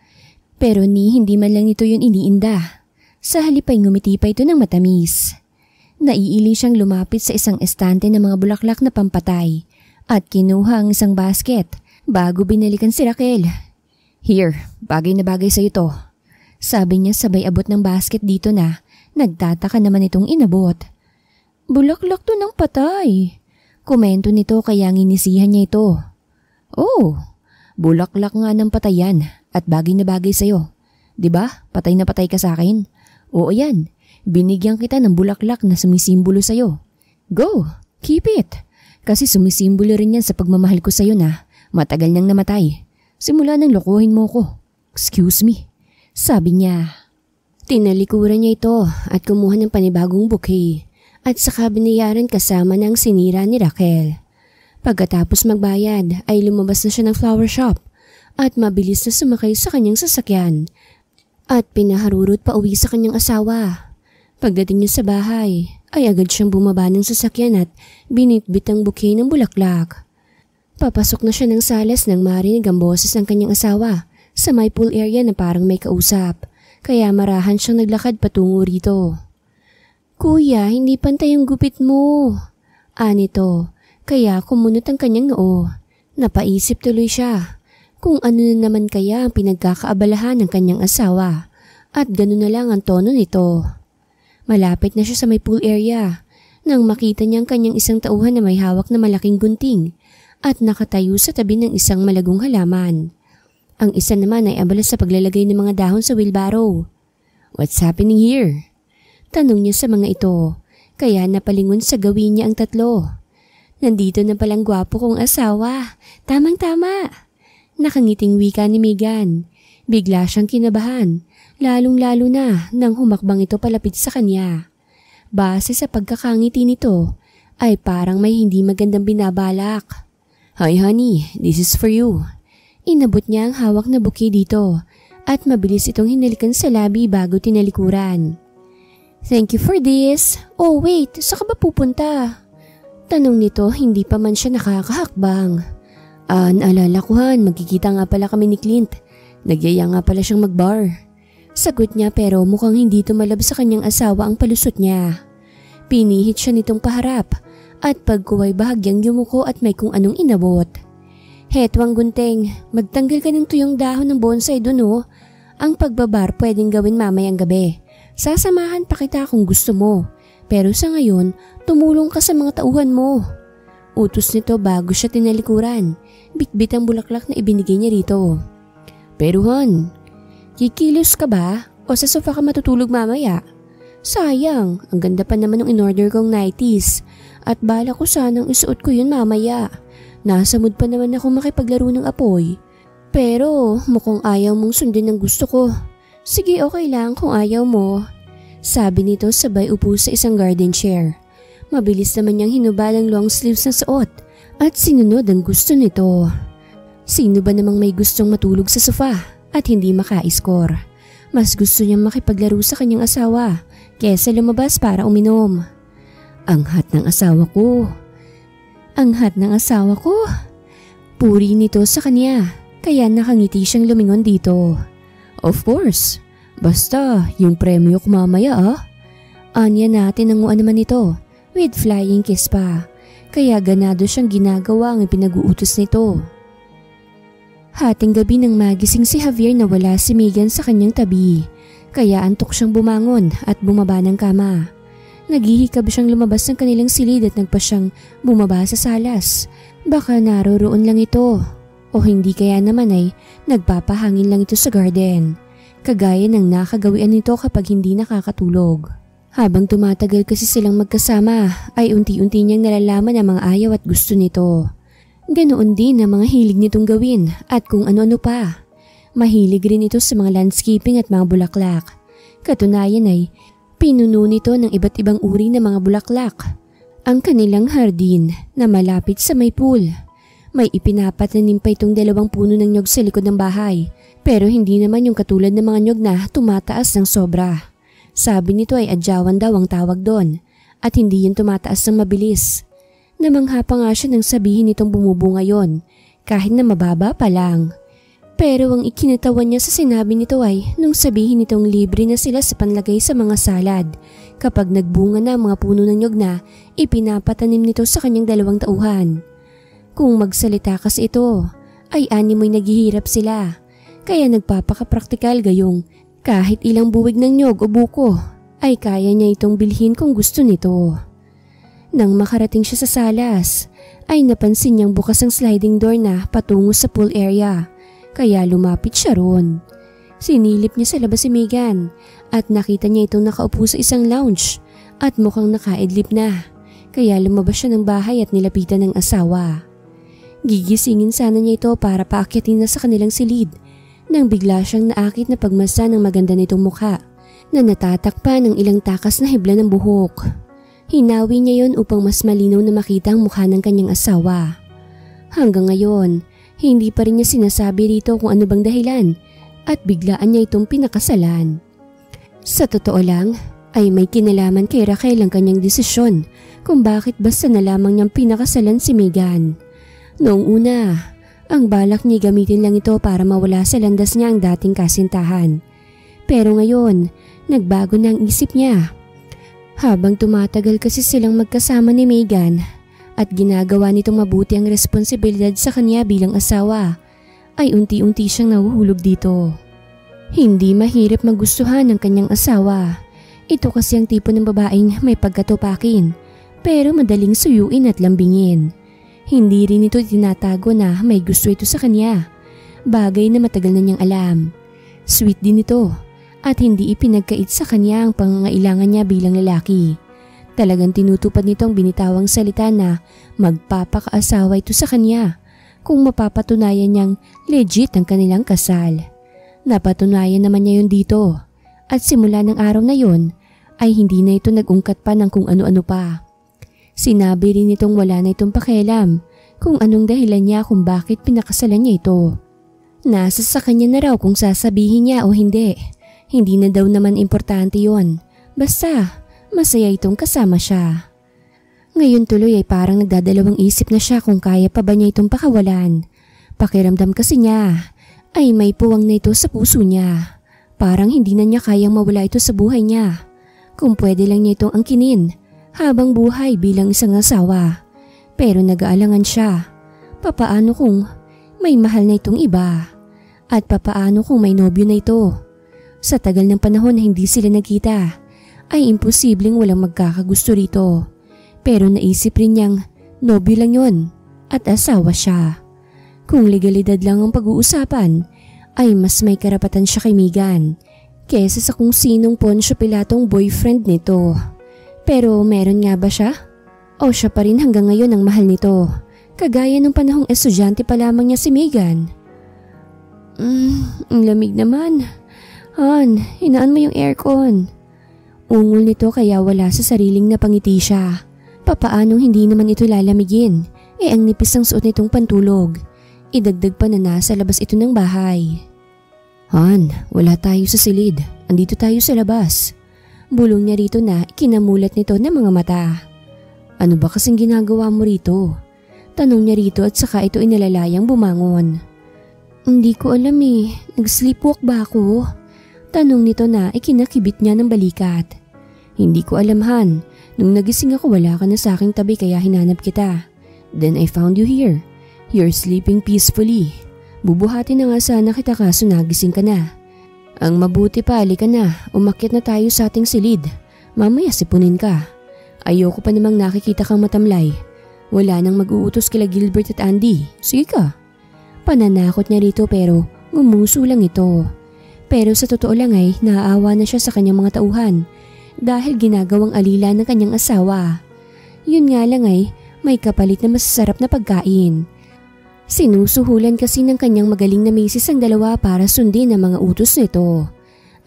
S1: Pero hindi man lang ito yun iniinda. Sa halip ay ngumiti pa ito ng matamis. Naiili siyang lumapit sa isang estante ng mga bulaklak na pampatay at kinuha ang isang basket bago binalikan si Raquel. Here, bagay na bagay sa ito. Sabi niya sabay abot ng basket dito na nagtataka naman itong inabot. Bulaklak to ng patay. Komento nito kaya nginisihan niya ito. Oh, bulaklak nga ng patay yan at bagay na bagay sa'yo. Diba? Patay na patay ka sa akin. Oo yan, binigyan kita ng bulaklak na sumisimbolo sa'yo. Go, keep it. Kasi sumisimbolo rin yan sa pagmamahal ko sa'yo na matagal nang namatay. Simula nang lokohin mo ko. Excuse me, sabi niya. Tinalikuran niya ito at kumuha ng panibagong bouquet at saka binayaran kasama ng sinira ni Raquel. Pagkatapos magbayad ay lumabas na siya ng flower shop at mabilis na sumakay sa kanyang sasakyan at pinaharurot pa uwi sa kanyang asawa. Pagdating niya sa bahay ay agad siyang bumaba ng sasakyan at binitbit ang bouquet ng bulaklak. Papasok na siya ng salas nang marinig ang boses ng kanyang asawa sa may pool area na parang may kausap kaya marahan siyang naglakad patungo rito. Kuya, hindi pantay ang gupit mo. Anito. Kaya kumunot ang kanyang noo. Napaisip tuloy siya kung ano na naman kaya ang pinagkakaabalahan ng kanyang asawa at gano'n na lang ang tono nito. Malapit na siya sa may pool area nang makita niya ang kanyang isang tauhan na may hawak na malaking gunting at nakatayo sa tabi ng isang malagong halaman. Ang isa naman ay abala sa paglalagay ng mga dahon sa wheelbarrow. "What's happening here?" tanong niya sa mga ito, kaya napalingon sa gawin niya ang tatlo. "Nandito na palang gwapo kong asawa. Tamang-tama." Nakangiting wika ni Megan. Bigla siyang kinabahan, lalong-lalo na nang humakbang ito palapit sa kanya. Base sa pagkakangiti nito, ay parang may hindi magandang binabalak. "Hi honey, this is for you." Inabot niya ang hawak na bouquet dito at mabilis itong hinalikan sa labi bago tinalikuran. "Thank you for this. Oh wait, saan ka ba pupunta?" Tanong nito, hindi pa man siya nakakahakbang. Naalala ko han, magkikita nga pala kami ni Clint. Nagyaya nga pala siyang mag-bar." Sagot niya pero mukhang hindi tumalab sa kanyang asawa ang palusot niya. Pinihit siya nitong paharap at pagkuway bahagyang yumuko at may kung anong inabot. "Heto ang gunting, magtanggal ka ng tuyong dahon ng bonsai dun oh. Ang pagbabar pwedeng gawin mamayang gabi. Sasamahan pa kita kung gusto mo. Pero sa ngayon, tumulong ka sa mga tauhan mo." Utos nito bago siya tinalikuran. Bitbit ang bulaklak na ibinigay niya rito. "Pero hon, kikilos ka ba o sa sofa ka matutulog mamaya? Sayang, ang ganda pa naman ng in-order kong nighties at bala ko sanang isuot ko yun mamaya. Nasa mood pa naman ako makipaglaro ng apoy. Pero mukhang ayaw mong sundin ang gusto ko. Sige, okay lang kung ayaw mo." Sabi nito sabay upo sa isang garden chair. Mabilis naman niyang hinubad ang long sleeves na suot at sinunod ang gusto nito. Sino ba namang may gustong matulog sa sofa at hindi maka-score? Mas gusto niyang makipaglaro sa kanyang asawa kesa lumabas para uminom. Ang hot ng asawa ko. Ang hot ng asawa ko. Puri nito sa kanya, kaya nakangiti siyang lumingon dito. "Of course. Basta yung premyo ko mamaya Anya natin ang naman ito, with flying kiss pa. Kaya ganado siyang ginagawa ang pinag-uutos nito. Hating gabi nang magising si Javier na wala si Megan sa kanyang tabi. Kaya antok siyang bumangon at bumaba ng kama. Naghihikab siyang lumabas ng kanilang silid at nagpa siyang bumaba sa salas. Baka naroroon lang ito. O hindi kaya naman ay nagpapahangin lang ito sa garden. Kagaya ng nakagawian nito kapag hindi nakakatulog. Habang tumatagal kasi silang magkasama ay unti-unti niyang nalalaman ang mga ayaw at gusto nito. Ganoon din ang mga hilig nitong gawin at kung ano-ano pa. Mahilig rin ito sa mga landscaping at mga bulaklak. Katunayan ay pinuno nito ng iba't ibang uri ng mga bulaklak. Ang kanilang hardin na malapit sa may pool. May ipinapatanim pa itong 2 puno ng nyog sa likod ng bahay. Pero hindi naman yung katulad ng mga nyog na tumataas ng sobra. Sabi nito ay adyawan daw ang tawag doon at hindi yun tumataas ng mabilis. Namangha pa nga siya nang sabihin nitong bumubunga yon kahit na mababa pa lang. Pero ang ikinatawan niya sa sinabi nito ay nung sabihin nitong libre na sila sa panlagay sa mga salad kapag nagbunga na ang mga puno ng nyog na ipinapatanim nito sa kanyang 2 tauhan. Kung magsalita kasi ito ay animoy naghihirap sila kaya nagpapakapraktikal gayong kahit ilang buwig ng nyog o buko ay kaya niya itong bilhin kung gusto nito. Nang makarating siya sa salas ay napansin niyang bukas ang sliding door na patungo sa pool area kaya lumapit siya roon. Sinilip niya sa labas si Megan at nakita niya itong nakaupo sa isang lounge at mukhang nakaidlip na kaya lumabas siya ng bahay at nilapitan ng asawa. Gigisingin sana niya ito para paakyatin na sa kanilang silid nang bigla siyang naakit na pagmasa ng maganda nitong mukha na natatakpan ng ilang takas na hibla ng buhok. Hinawi niya yon upang mas malinaw na makita ang mukha ng kanyang asawa. Hanggang ngayon, hindi pa rin niya sinasabi rito kung ano bang dahilan at biglaan niya itong pinakasalan. Sa totoo lang, ay may kinalaman kay Raquel ang kanyang desisyon kung bakit basta na lamang niyang pinakasalan si Megan. Noong una, ang balak niya gamitin lang ito para mawala sa landas niya ang dating kasintahan. Pero ngayon, nagbago na ang isip niya. Habang tumatagal kasi silang magkasama ni Megan at ginagawa nitong mabuti ang responsibilidad sa kanya bilang asawa, ay unti-unti siyang nahuhulog dito. Hindi mahirap magustuhan ng kanyang asawa. Ito kasi ang tipo ng babaeng may pagkatupakin pero madaling suyuin at lambingin. Hindi rin ito tinatago na may gusto ito sa kanya, bagay na matagal na niyang alam. Sweet din ito at hindi ipinagkait sa kanya ang pangangailangan niya bilang lalaki. Talagang tinutupad nito ang binitawang salita na magpapakaasawa ito sa kanya kung mapapatunayan niyang legit ang kanilang kasal. Napatunayan naman niya yun dito at simula ng araw na yun ay hindi na ito nag-ungkat pa ng kung ano-ano pa. Sinabi rin itong wala na itong pakialam kung anong dahilan niya kung bakit pinakasalan niya ito. Nasa sa kanya na raw kung sasabihin niya o hindi. Hindi na daw naman importante yon. Basta masaya itong kasama siya. Ngayon tuloy ay parang nagdadalawang isip na siya kung kaya pa ba niya itong pakawalan. Pakiramdam kasi niya ay may puwang na ito sa puso niya. Parang hindi na niya kayang mawala ito sa buhay niya. Kung pwede lang niya itong angkinin habang buhay bilang isang asawa. Pero nag-aalangan siya. Papaano kung may mahal na itong iba? At papaano kung may nobyo na ito? Sa tagal ng panahon na hindi sila nagkita, ay imposibleng walang magkakagusto rito. Pero naisip rin niyang nobyo lang yon at asawa siya. Kung legalidad lang ang pag-uusapan, ay mas may karapatan siya kay Megan kesa sa kung sinong Poncio Pilatong boyfriend nito. Pero meron nga ba siya? O siya pa rin hanggang ngayon ang mahal nito, kagaya ng panahong estudyante pa lamang niya si Megan? Ang lamig naman. Han, hinaan mo yung aircon. Ungol nito kaya wala sa sariling napangiti siya. Papaanong hindi naman ito lalamigin? Ang nipis ng suot nitong pantulog. Idagdag pa na nasa labas ito ng bahay. Han, wala tayo sa silid. Andito tayo sa labas. Bulong niya rito na kinamulat nito ng mga mata. Ano ba kasing ginagawa mo rito? Tanong niya rito at saka ito inalalayang bumangon. Hindi ko alam Nag-sleepwalk ba ako? Tanong nito na ikinakibit niya ng balikat. Hindi ko alam Han. Nung nagising ako wala ka na sa aking tabi kaya hinanap kita. Then I found you here. You're sleeping peacefully. Bubuhati na nga sana kita kaso nagising ka na. Ang mabuti pa, halika na. Umakyat na tayo sa ating silid. Mamaya sipunin ka. Ayoko pa namang nakikita kang matamlay. Wala nang mag-uutos kila Gilbert at Andy. Sige ka. Pananakot niya rito pero ngumuso lang ito. Pero sa totoo lang ay naaawa na siya sa kanyang mga tauhan dahil ginagawang alila ng kanyang asawa. Yun nga lang ay may kapalit na masasarap na pagkain. Sinusuhulan kasi ng kanyang magaling na misis ang dalawa para sundin ang mga utos nito.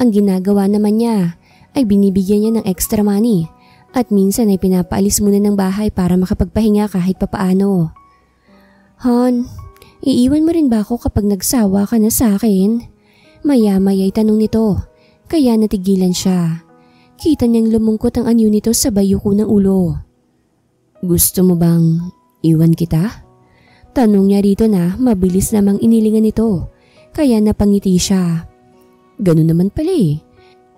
S1: Ang ginagawa naman niya ay binibigyan niya ng extra money at minsan ay pinapaalis muna ng bahay para makapagpahinga kahit papaano. Han, iiwan mo rin ba ako kapag nagsawa ka na sa akin? Maya-maya'y tanong nito, kaya natigilan siya. Kita niyang lumungkot ang anyo nito sa bayuko ng ulo. Gusto mo bang iwan kita? Tanong niya rito na mabilis namang inilingan nito, kaya napangiti siya. Ganun naman pala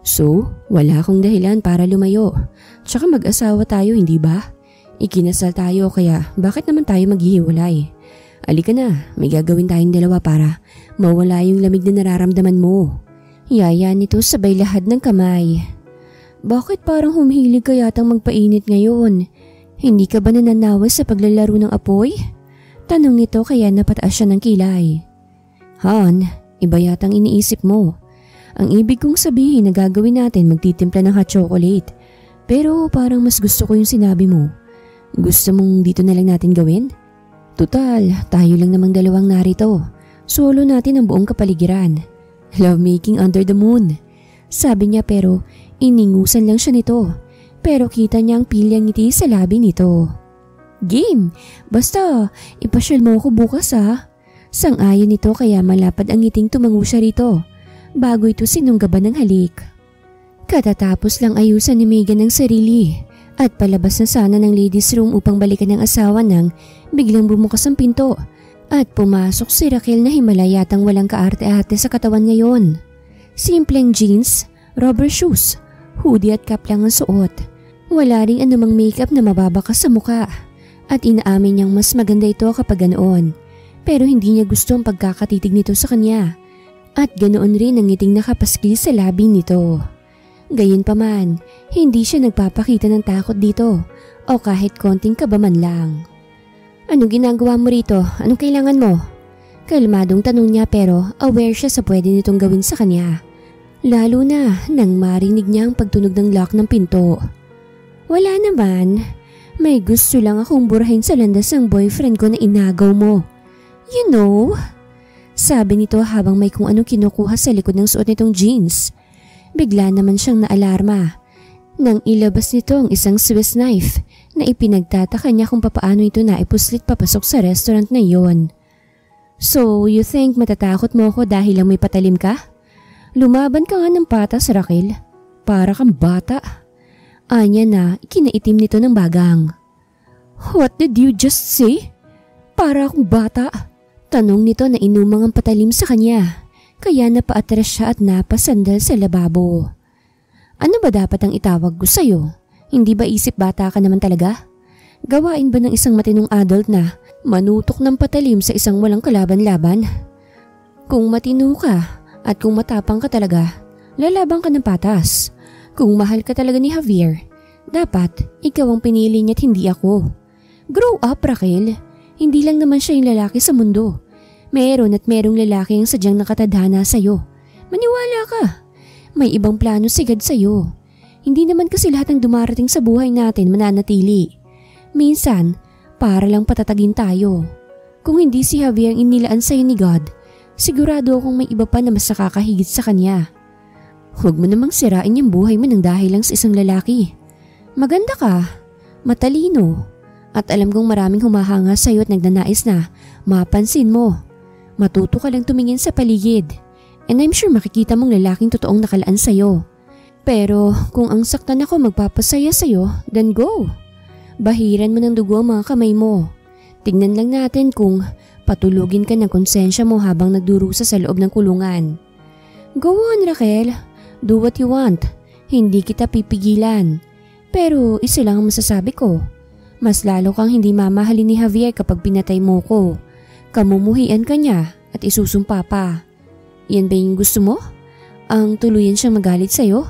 S1: So, wala akong dahilan para lumayo. Tsaka mag-asawa tayo, hindi ba? Ikinasal tayo kaya bakit naman tayo maghihiwalay? Alika na, may gagawin tayong dalawa para mawala yung lamig na nararamdaman mo. Yaya nito sabay lahad ng kamay. Bakit parang humihilig ka yatang magpainit ngayon? Hindi ka ba nananawas sa paglalaro ng apoy? Tanong nito kaya napataas siya ng kilay. Han, iba yatang iniisip mo. Ang ibig kong sabihin na gagawin natin magtitimpla ng hot chocolate. Pero parang mas gusto ko yung sinabi mo. Gusto mong dito na lang natin gawin? Tutal, tayo lang namang dalawang narito. Solo natin ang buong kapaligiran. Lovemaking under the moon. Sabi niya pero iningusan lang siya nito. Pero kita niya ang pilyang ngiti sa labi nito. Game! Basta, ipasyal mo ako bukas ha. Sang-ayon nito kaya malapad ang ngiting tumango siya rito. Bago ito sinunggaban ng halik. Katatapos lang ayusan ni Megan ang sarili at palabas na sana ng ladies room upang balikan ng asawa nang biglang bumukas ang pinto at pumasok si Raquel na himalayatang walang kaarte-arte sa katawan ngayon. Simpleng jeans, rubber shoes, hoodie at cap lang ang suot. Wala ring anumang makeup na mababakas sa muka at inaamin niyang mas maganda ito kapag ganoon. Pero hindi niya gusto ang pagkakatitig nito sa kanya at ganoon rin ang ngiting nakapaskil sa labi nito. Gayunpaman, hindi siya nagpapakita ng takot dito o kahit konting kaba man lang. Anong ginagawa mo rito? Anong kailangan mo? Kalmadong tanong niya pero aware siya sa pwede nitong gawin sa kanya. Lalo na nang marinig niya ang pagtunog ng lock ng pinto. Wala naman. May gusto lang akong burahin sa landas ng boyfriend ko na inagaw mo. You know? Sabi nito habang may kung anong kinukuha sa likod ng suot nitong jeans. Bigla naman siyang naalarma nang ilabas nito ang isang Swiss knife na ipinagtataka niya kung papaano ito naipuslit papasok sa restaurant na iyon. So, you think matatakot mo ako dahil lang may patalim ka? Lumaban ka nga ng patas, Raquel. Para kang bata. Anya na kinaitim nito ng bagang. What did you just say? Para akong bata? Tanong nito na inumang ang patalim sa kanya. Kaya napaatras siya at napasandal sa lababo. Ano ba dapat ang itawag ko sa'yo? Hindi ba isip bata ka naman talaga? Gawain ba ng isang matinong adult na manutok ng patalim sa isang walang kalaban-laban? Kung matino ka at kung matapang ka talaga, lalabang ka ng patas. Kung mahal ka talaga ni Javier, dapat ikaw ang pinili niya at hindi ako. Grow up, Raquel. Hindi lang naman siya yung lalaki sa mundo. Meron at merong lalaki ang sadyang nakatadhana sa'yo. Maniwala ka. May ibang plano sigad sa'yo. Hindi naman kasi lahat ng dumarating sa buhay natin mananatili. Minsan, para lang patatagin tayo. Kung hindi si Javier ang inilaan sa'yo ni God, sigurado akong may iba pa na mas nakakahigit sa kanya. Huwag mo namang sirain yung buhay mo ng dahil lang sa isang lalaki. Maganda ka, matalino, at alam kong maraming humahanga sa'yo at nagnanais na mapansin mo. Matuto ka lang tumingin sa paligid, and I'm sure makikita mong lalaking totoong nakalaan sa'yo. Pero kung ang saktan ako magpapasaya sa'yo, then go. Bahiran mo ng dugo ang mga kamay mo. Tignan lang natin kung patulugin ka ng konsensya mo habang nagdurusa sa loob ng kulungan. Go on, Raquel. Do what you want. Hindi kita pipigilan. Pero isa lang ang masasabi ko. Mas lalo kang hindi mamahalin ni Javier kapag pinatay mo ko. Kamumuhian ka niya at isusumpa pa. Yan ba yung gusto mo? Ang tuluyan siyang magalit sa'yo?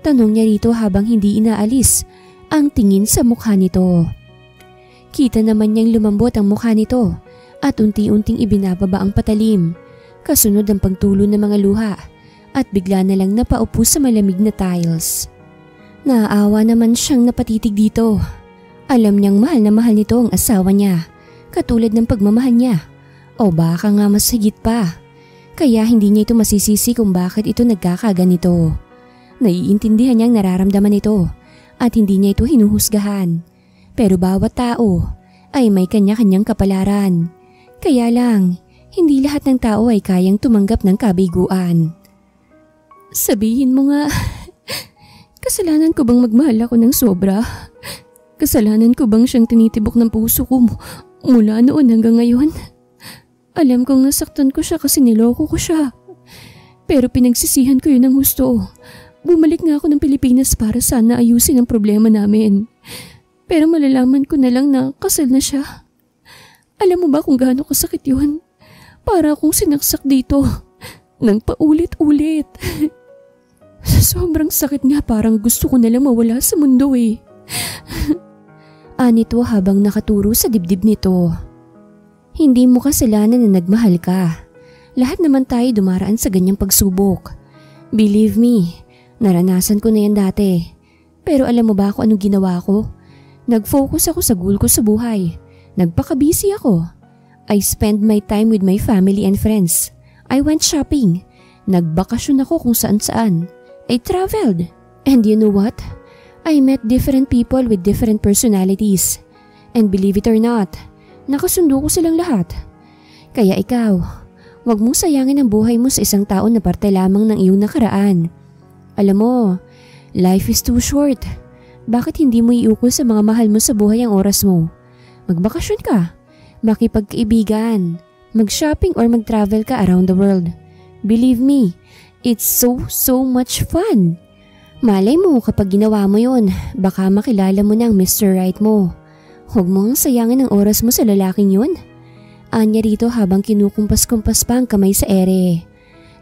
S1: Tanong niya rito habang hindi inaalis ang tingin sa mukha nito. Kita naman niyang lumambot ang mukha nito at unti-unting ibinababa ang patalim. Kasunod ang pagtulo ng mga luha at bigla na lang napaupo sa malamig na tiles. Naaawa naman siyang napatitig dito. Alam niyang mahal na mahal nito ang asawa niya, katulad ng pagmamahal niya. O baka nga mas higit pa. Kaya hindi niya ito masisisi kung bakit ito nagkakaganito. Naiintindihan niyang nararamdaman ito at hindi niya ito hinuhusgahan. Pero bawat tao ay may kanya-kanyang kapalaran. Kaya lang, hindi lahat ng tao ay kayang tumanggap ng kabiguan. Sabihin mo nga, kasalanan ko bang magmahal ako ng sobra? Kasalanan ko bang siyang tinitibok ng puso ko mula noon hanggang ngayon? Alam kong nasaktan ko siya kasi niloko ko siya. Pero pinagsisihan ko yun ng husto. Bumalik nga ako ng Pilipinas para sana ayusin ang problema namin. Pero malalaman ko na lang na kasal na siya. Alam mo ba kung gaano kasakit yun? Para akong sinaksak dito nang paulit-ulit. Sobrang sakit nga, parang gusto ko nalang mawala sa mundo eh. Anito habang nakaturo sa dibdib nito. Hindi mo kasalanan na nagmahal ka. Lahat naman tayo dumaraan sa ganyang pagsubok. Believe me, naranasan ko na yan dati. Pero alam mo ba kung anong ginawa ko? Nag-focus ako sa goal ko sa buhay. Nagpaka-busy ako. I spent my time with my family and friends. I went shopping. Nagbakasyon ako kung saan-saan. I traveled. And you know what? I met different people with different personalities. And believe it or not, nakasundo ko silang lahat. Kaya ikaw, wag mong sayangin ang buhay mo sa isang tao na parte lamang ng iyong nakaraan. Alam mo, life is too short. Bakit hindi mo iukol sa mga mahal mo sa buhay ang oras mo? Magbakasyon ka, makipagkaibigan, mag-shopping or mag-travel ka around the world. Believe me, it's so much fun. Malay mo kapag ginawa mo yun, baka makilala mo ng Mr. Right mo. Huwag mong sayangin ang oras mo sa lalaking yun. Anya rito habang kinukumpas-kumpas pa ang kamay sa ere.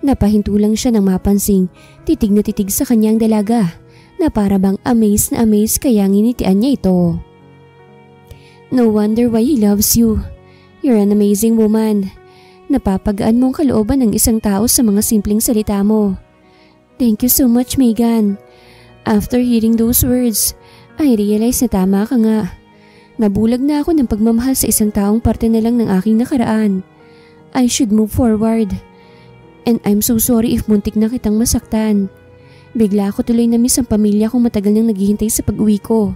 S1: Napahinto lang siya nang mapansing titig na titig sa kanyang dalaga na para bang amazed na amazed kaya nginitian niya ito. No wonder why he loves you. You're an amazing woman. Napapagaan mo ang kalooban ng isang tao sa mga simpleng salita mo. Thank you so much, Megan. After hearing those words, I realize na tama ka nga. Nabulag na ako ng pagmamahal sa isang taong parte na lang ng aking nakaraan. I should move forward. And I'm so sorry if muntik na kitang masaktan. Bigla ako tuloy na miss ang pamilya kong matagal nang naghihintay sa pag-uwi ko.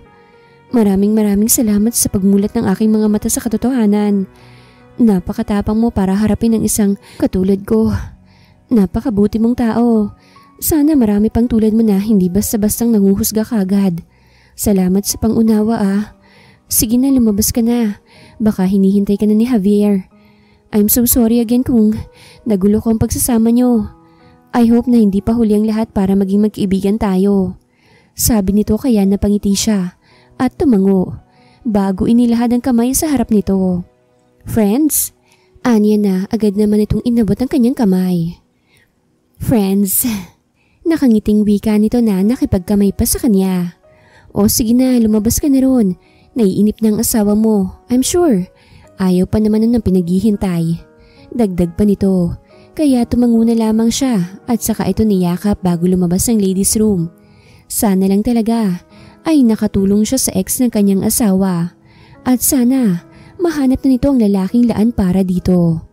S1: Maraming salamat sa pagmulat ng aking mga mata sa katotohanan. Napakatapang mo para harapin ang isang katulad ko. Napakabuti mong tao. Sana marami pang tulad mo na hindi basta-bastang nanguhusga kagad. Salamat sa pangunawa ah. Sige na, lumabas ka na. Baka hinihintay ka na ni Javier. I'm so sorry again kung nagulo ko ang pagsasama nyo. I hope na hindi pa huli ang lahat para maging magkaibigan tayo. Sabi nito kaya napangiti siya at tumango bago inilahad ang kamay sa harap nito. Friends? Anya na agad naman itong inabot ang kanyang kamay. Friends? Nakangiting wika nito na nakipagkamay pa sa kanya. O sige na, lumabas ka na ron. Naiinip ng asawa mo, I'm sure. Ayaw pa naman ng pinaghihintay. Dagdag pa nito, kaya tumango na lamang siya at saka ito niyakap bago lumabas ng ladies room. Sana lang talaga ay nakatulong siya sa ex ng kanyang asawa at sana mahanap na nito ang lalaking laan para dito.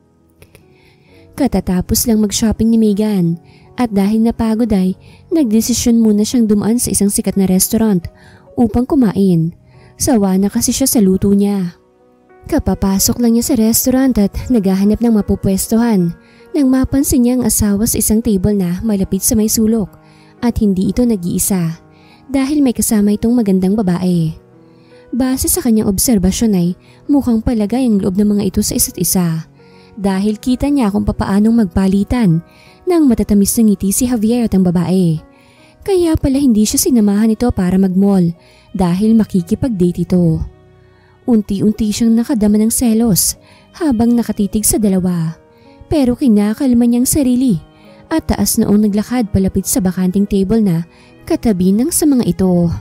S1: Katatapos lang mag-shopping ni Megan at dahil napagod ay nagdesisyon muna siyang dumaan sa isang sikat na restaurant upang kumain. Sawa na kasi siya sa luto niya. Kapapasok lang niya sa restaurant at naghahanap ng mapupwestuhan nang mapansin niya ang asawa sa isang table na malapit sa may sulok at hindi ito nag-iisa dahil may kasama itong magandang babae. Base sa kanyang obserbasyon ay mukhang palagay ang loob ng mga ito sa isa't isa dahil kita niya kung papaanong magpalitan ng matatamis na ngiti si Javier at ang babae. Kaya pala hindi siya sinamahan ito para mag-mall dahil makikipag-date ito. Unti-unti siyang nakadama ng selos habang nakatitig sa dalawa pero kinakalma niyang sarili at taas noong naglakad palapit sa bakanting table na katabi ng sa mga ito.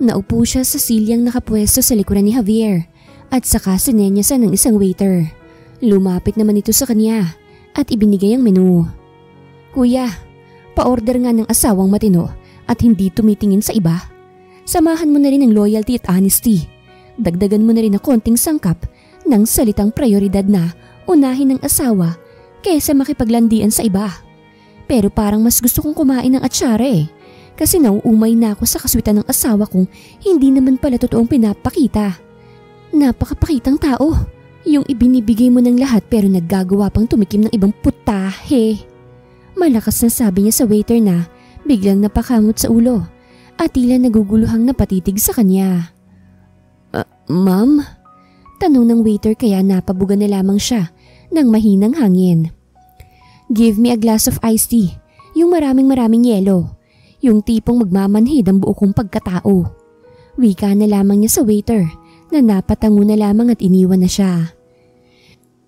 S1: Naupo siya sa silyang nakapwesto sa likuran ni Javier at saka sinenyasan ng isang waiter. Lumapit naman ito sa kanya at ibinigay ang menu. Kuya, pa-order nga ng asawang matino at hindi tumitingin sa iba. Samahan mo na rin ang loyalty at honesty. Dagdagan mo na rin ang konting sangkap ng salitang prioridad na unahin ng asawa kaysa makipaglandian sa iba. Pero parang mas gusto kong kumain ng atsara kasi nauumay na ako sa kaswitan ng asawa kong hindi naman pala totoong pinapakita. Napakapakitang tao, yung ibinibigay mo ng lahat pero naggagawa pang tumikim ng ibang putahe. Malakas na sabi niya sa waiter na biglang napakamot sa ulo at tila naguguluhang napatitig sa kanya. Ma'am? Tanong ng waiter kaya napabuga na lamang siya ng mahinang hangin. Give me a glass of iced tea, yung maraming yelo, yung tipong magmamanhid ang buo kong pagkatao. Wika na lamang niya sa waiter na napatango na lamang at iniwan na siya.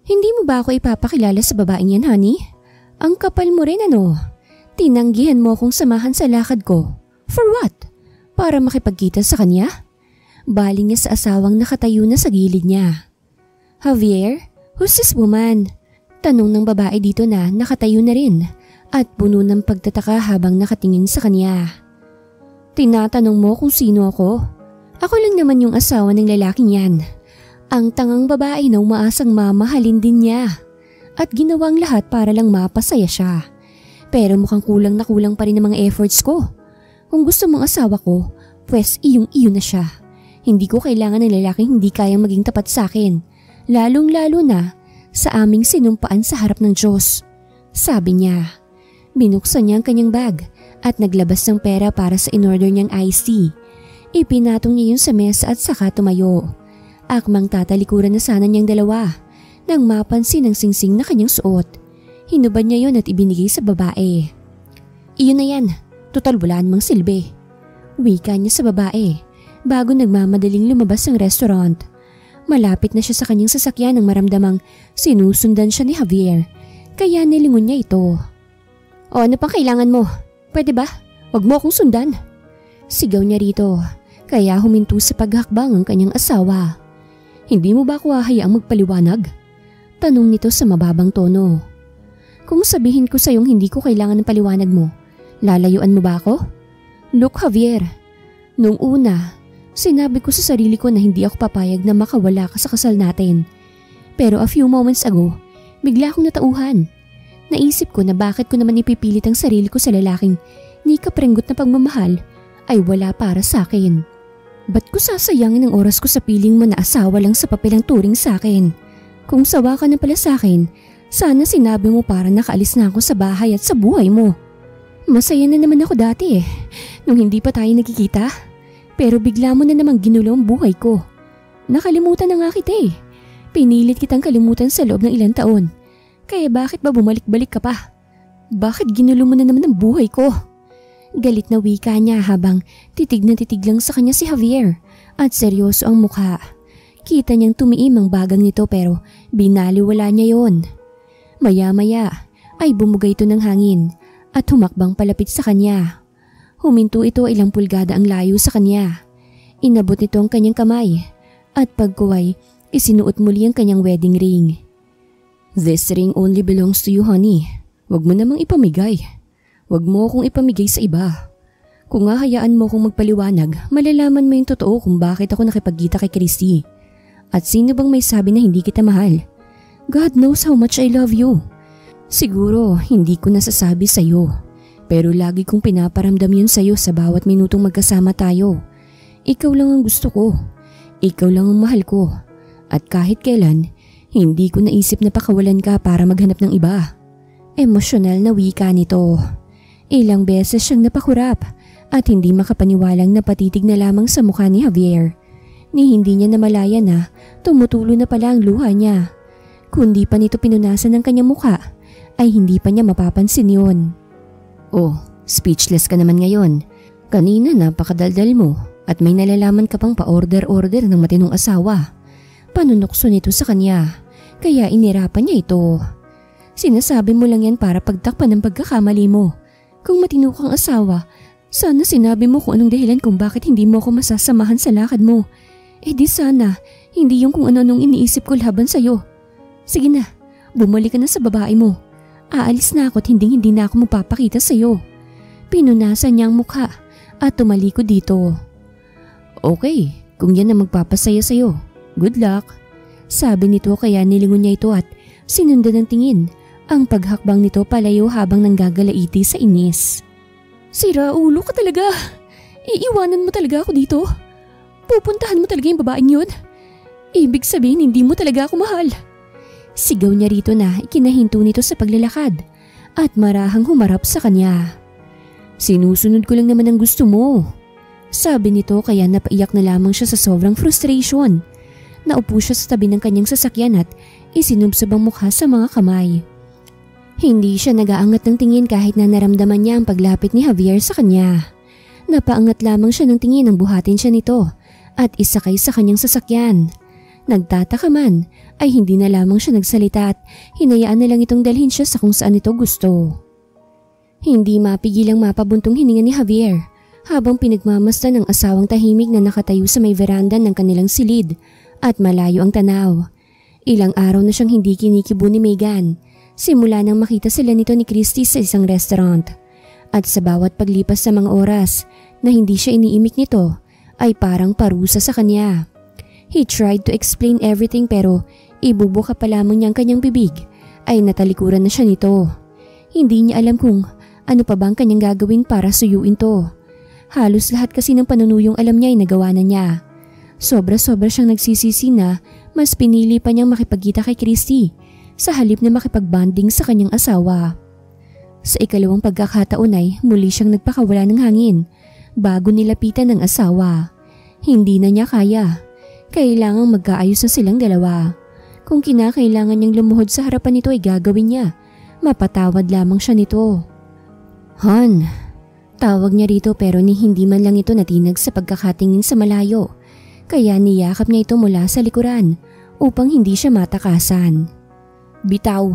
S1: Hindi mo ba ako ipapakilala sa babaeng yan, honey? Ang kapal mo rin ano? Tinanggihan mo akong samahan sa lakad ko. For what? Para makipagkita sa kanya? Baling niya sa asawang nakatayo na sa gilid niya. Javier, who's this woman? Tanong ng babae dito na nakatayo na rin at puno ng pagtataka habang nakatingin sa kanya. Tinatanong mo kung sino ako? Ako lang naman yung asawa ng lalaking yan. Ang tangang babae na umaasang mamahalin din niya at ginawang lahat para lang mapasaya siya. Pero mukhang kulang na kulang pa rin ang mga efforts ko. Kung gusto mong asawa ko, pues iyong-iyo na siya. Hindi ko kailangan ng lalaking hindi kayang maging tapat sa akin, lalong-lalo na sa aming sinumpaan sa harap ng Diyos. Sabi niya. Binuksan niya ang kanyang bag at naglabas ng pera para sa in-order niyang iced tea. Ipinatong niya yun sa mesa at saka tumayo. Akmang tatalikuran na sana niyang dalawa nang mapansin ang singsing na kanyang suot. Hinubad niya yun at ibinigay sa babae. Iyon na yan, total wala namang silbi. Wika niya sa babae bago nagmamadaling lumabas ng restaurant. Malapit na siya sa kanyang sasakyan nang maramdamang sinusundan siya ni Javier kaya nilingon niya ito. O ano pang kailangan mo? Pwede ba? Huwag mo akong sundan. Sigaw niya rito, kaya huminto sa paghakbang ang kanyang asawa. Hindi mo ba ako hahayaang magpaliwanag? Tanong nito sa mababang tono. Kung sabihin ko sa'yong hindi ko kailangan ng paliwanag mo, lalayuan mo ba ako? Look Javier, nung una, sinabi ko sa sarili ko na hindi ako papayag na makawala ka sa kasal natin. Pero a few moments ago, bigla akong natauhan. Naisip ko na bakit ko naman ipipilit ang sarili ko sa lalaking ni kaprenggot na pagmamahal ay wala para sa akin. Ba't ko sasayangin ang oras ko sa piling mo na asawa lang sa papel ang turing sa akin? Kung sawa ka na pala sa akin, sana sinabi mo para nakaalis na ako sa bahay at sa buhay mo. Masaya na naman ako dati nung hindi pa tayo nagkikita. Pero bigla mo na namang ginulo ang buhay ko. Nakalimutan na nga kita Pinilit kitang kalimutan sa loob ng ilang taon. Kaya bakit ba bumalik-balik ka pa? Bakit ginulo mo na naman ang buhay ko? Galit na wika niya habang titig na titig lang sa kanya si Javier at seryoso ang mukha. Kita niyang tumiim ang bagang nito pero binaliwala niya yon. Maya-maya ay bumugay ito ng hangin at humakbang palapit sa kanya. Huminto ito ilang pulgada ang layo sa kanya. Inabot nito ang kanyang kamay at pagkuway isinuot muli ang kanyang wedding ring. This ring only belongs to you, honey. Huwag mo namang ipamigay. Huwag mo akong ipamigay sa iba. Kung hahayaan mo akong magpaliwanag, malalaman mo yung totoo kung bakit ako nakipagkita kay Christy. At sino bang may sabi na hindi kita mahal? God knows how much I love you. Siguro hindi ko nasasabi sa'yo. Pero lagi kong pinaparamdam yun sa'yo sa bawat minutong magkasama tayo. Ikaw lang ang gusto ko. Ikaw lang ang mahal ko. At kahit kailan, hindi ko naisip na pakawalan ka para maghanap ng iba. Emosyonal na wika nito. Ilang beses siyang napakurap at hindi makapaniwalang napatitig na lamang sa mukha ni Javier. Ni hindi niya namalayan na tumutulo na pala ang luha niya. Kundi pa nito pinunasan ng kanyang mukha ay hindi pa niya mapapansin yun. Oh, speechless ka naman ngayon. Kanina napakadaldal mo at may nalalaman ka pang pa-order-order ng matinong asawa. Panunokso nito sa kanya kaya inirapan niya ito. Sinasabi mo lang yan para pagtakpan ng pagkakamali mo. Kung matino kang asawa, sana sinabi mo kung anong dahilan kung bakit hindi mo ako masasamahan sa lakad mo. Di sana, hindi yung kung ano-anong iniisip ko laban sa'yo. Sige na, bumalik ka na sa babae mo. Aalis na ako at hindi na ako magpapakita sa'yo. Pinunasan niya ang mukha at tumalikod dito. Okay, kung yan ang magpapasaya sa'yo, good luck. Sabi nito kaya nilingon niya ito at sinundan ng tingin ang paghakbang nito palayo habang nanggagalaiti sa inis. Sira ulo ka talaga. Iiwanan mo talaga ako dito. Pupuntahan mo talaga yung babaeng yun. Ibig sabihin hindi mo talaga ako mahal. Sigaw niya rito na ikinahinto nito sa paglalakad at marahang humarap sa kanya. Sinusunod ko lang naman ang gusto mo. Sabi nito kaya napaiyak na lamang siya sa sobrang frustration. Naupo siya sa tabi ng kanyang sasakyan at isinubsob ang mukha sa mga kamay. Hindi siya nagaangat ng tingin kahit na naramdaman niya ang paglapit ni Javier sa kanya. Napaangat lamang siya ng tingin nang buhatin siya nito at isakay sa kanyang sasakyan. Nagtataka man ay hindi na lamang siya nagsalita at hinayaan na lang itong dalhin siya sa kung saan ito gusto. Hindi mapigilang mapabuntong hininga ni Javier habang pinagmamasdan ng asawang tahimik na nakatayo sa may veranda ng kanilang silid at malayo ang tanaw. Ilang araw na siyang hindi kinikibo ni Megan simula nang makita sila nito ni Christy sa isang restaurant. At sa bawat paglipas sa mga oras na hindi siya iniimik nito ay parang parusa sa kanya. He tried to explain everything pero ibubuka pa lamang niya ang kanyang bibig ay natalikuran na siya nito. Hindi niya alam kung ano pa bang kanyang gagawin para suyuin to. Halos lahat kasi ng panunuyong alam niya ay nagawa na niya. Sobra-sobra siyang nagsisisi na mas pinili pa niyang makipagkita kay Christy sa halip na makipagbanding sa kanyang asawa. Sa ikalawang pagkakataon ay muli siyang nagpakawala ng hangin bago nilapitan ng asawa. Hindi na niya kaya. Kailangang magkaayos na silang dalawa. Kung kinakailangan niyang lumuhod sa harapan nito ay gagawin niya. Mapatawad lamang siya nito. Han, tawag niya rito pero ni hindi man lang ito natinag sa pagkakatingin sa malayo. Kaya niyakap niya ito mula sa likuran upang hindi siya matakasan. Bitaw.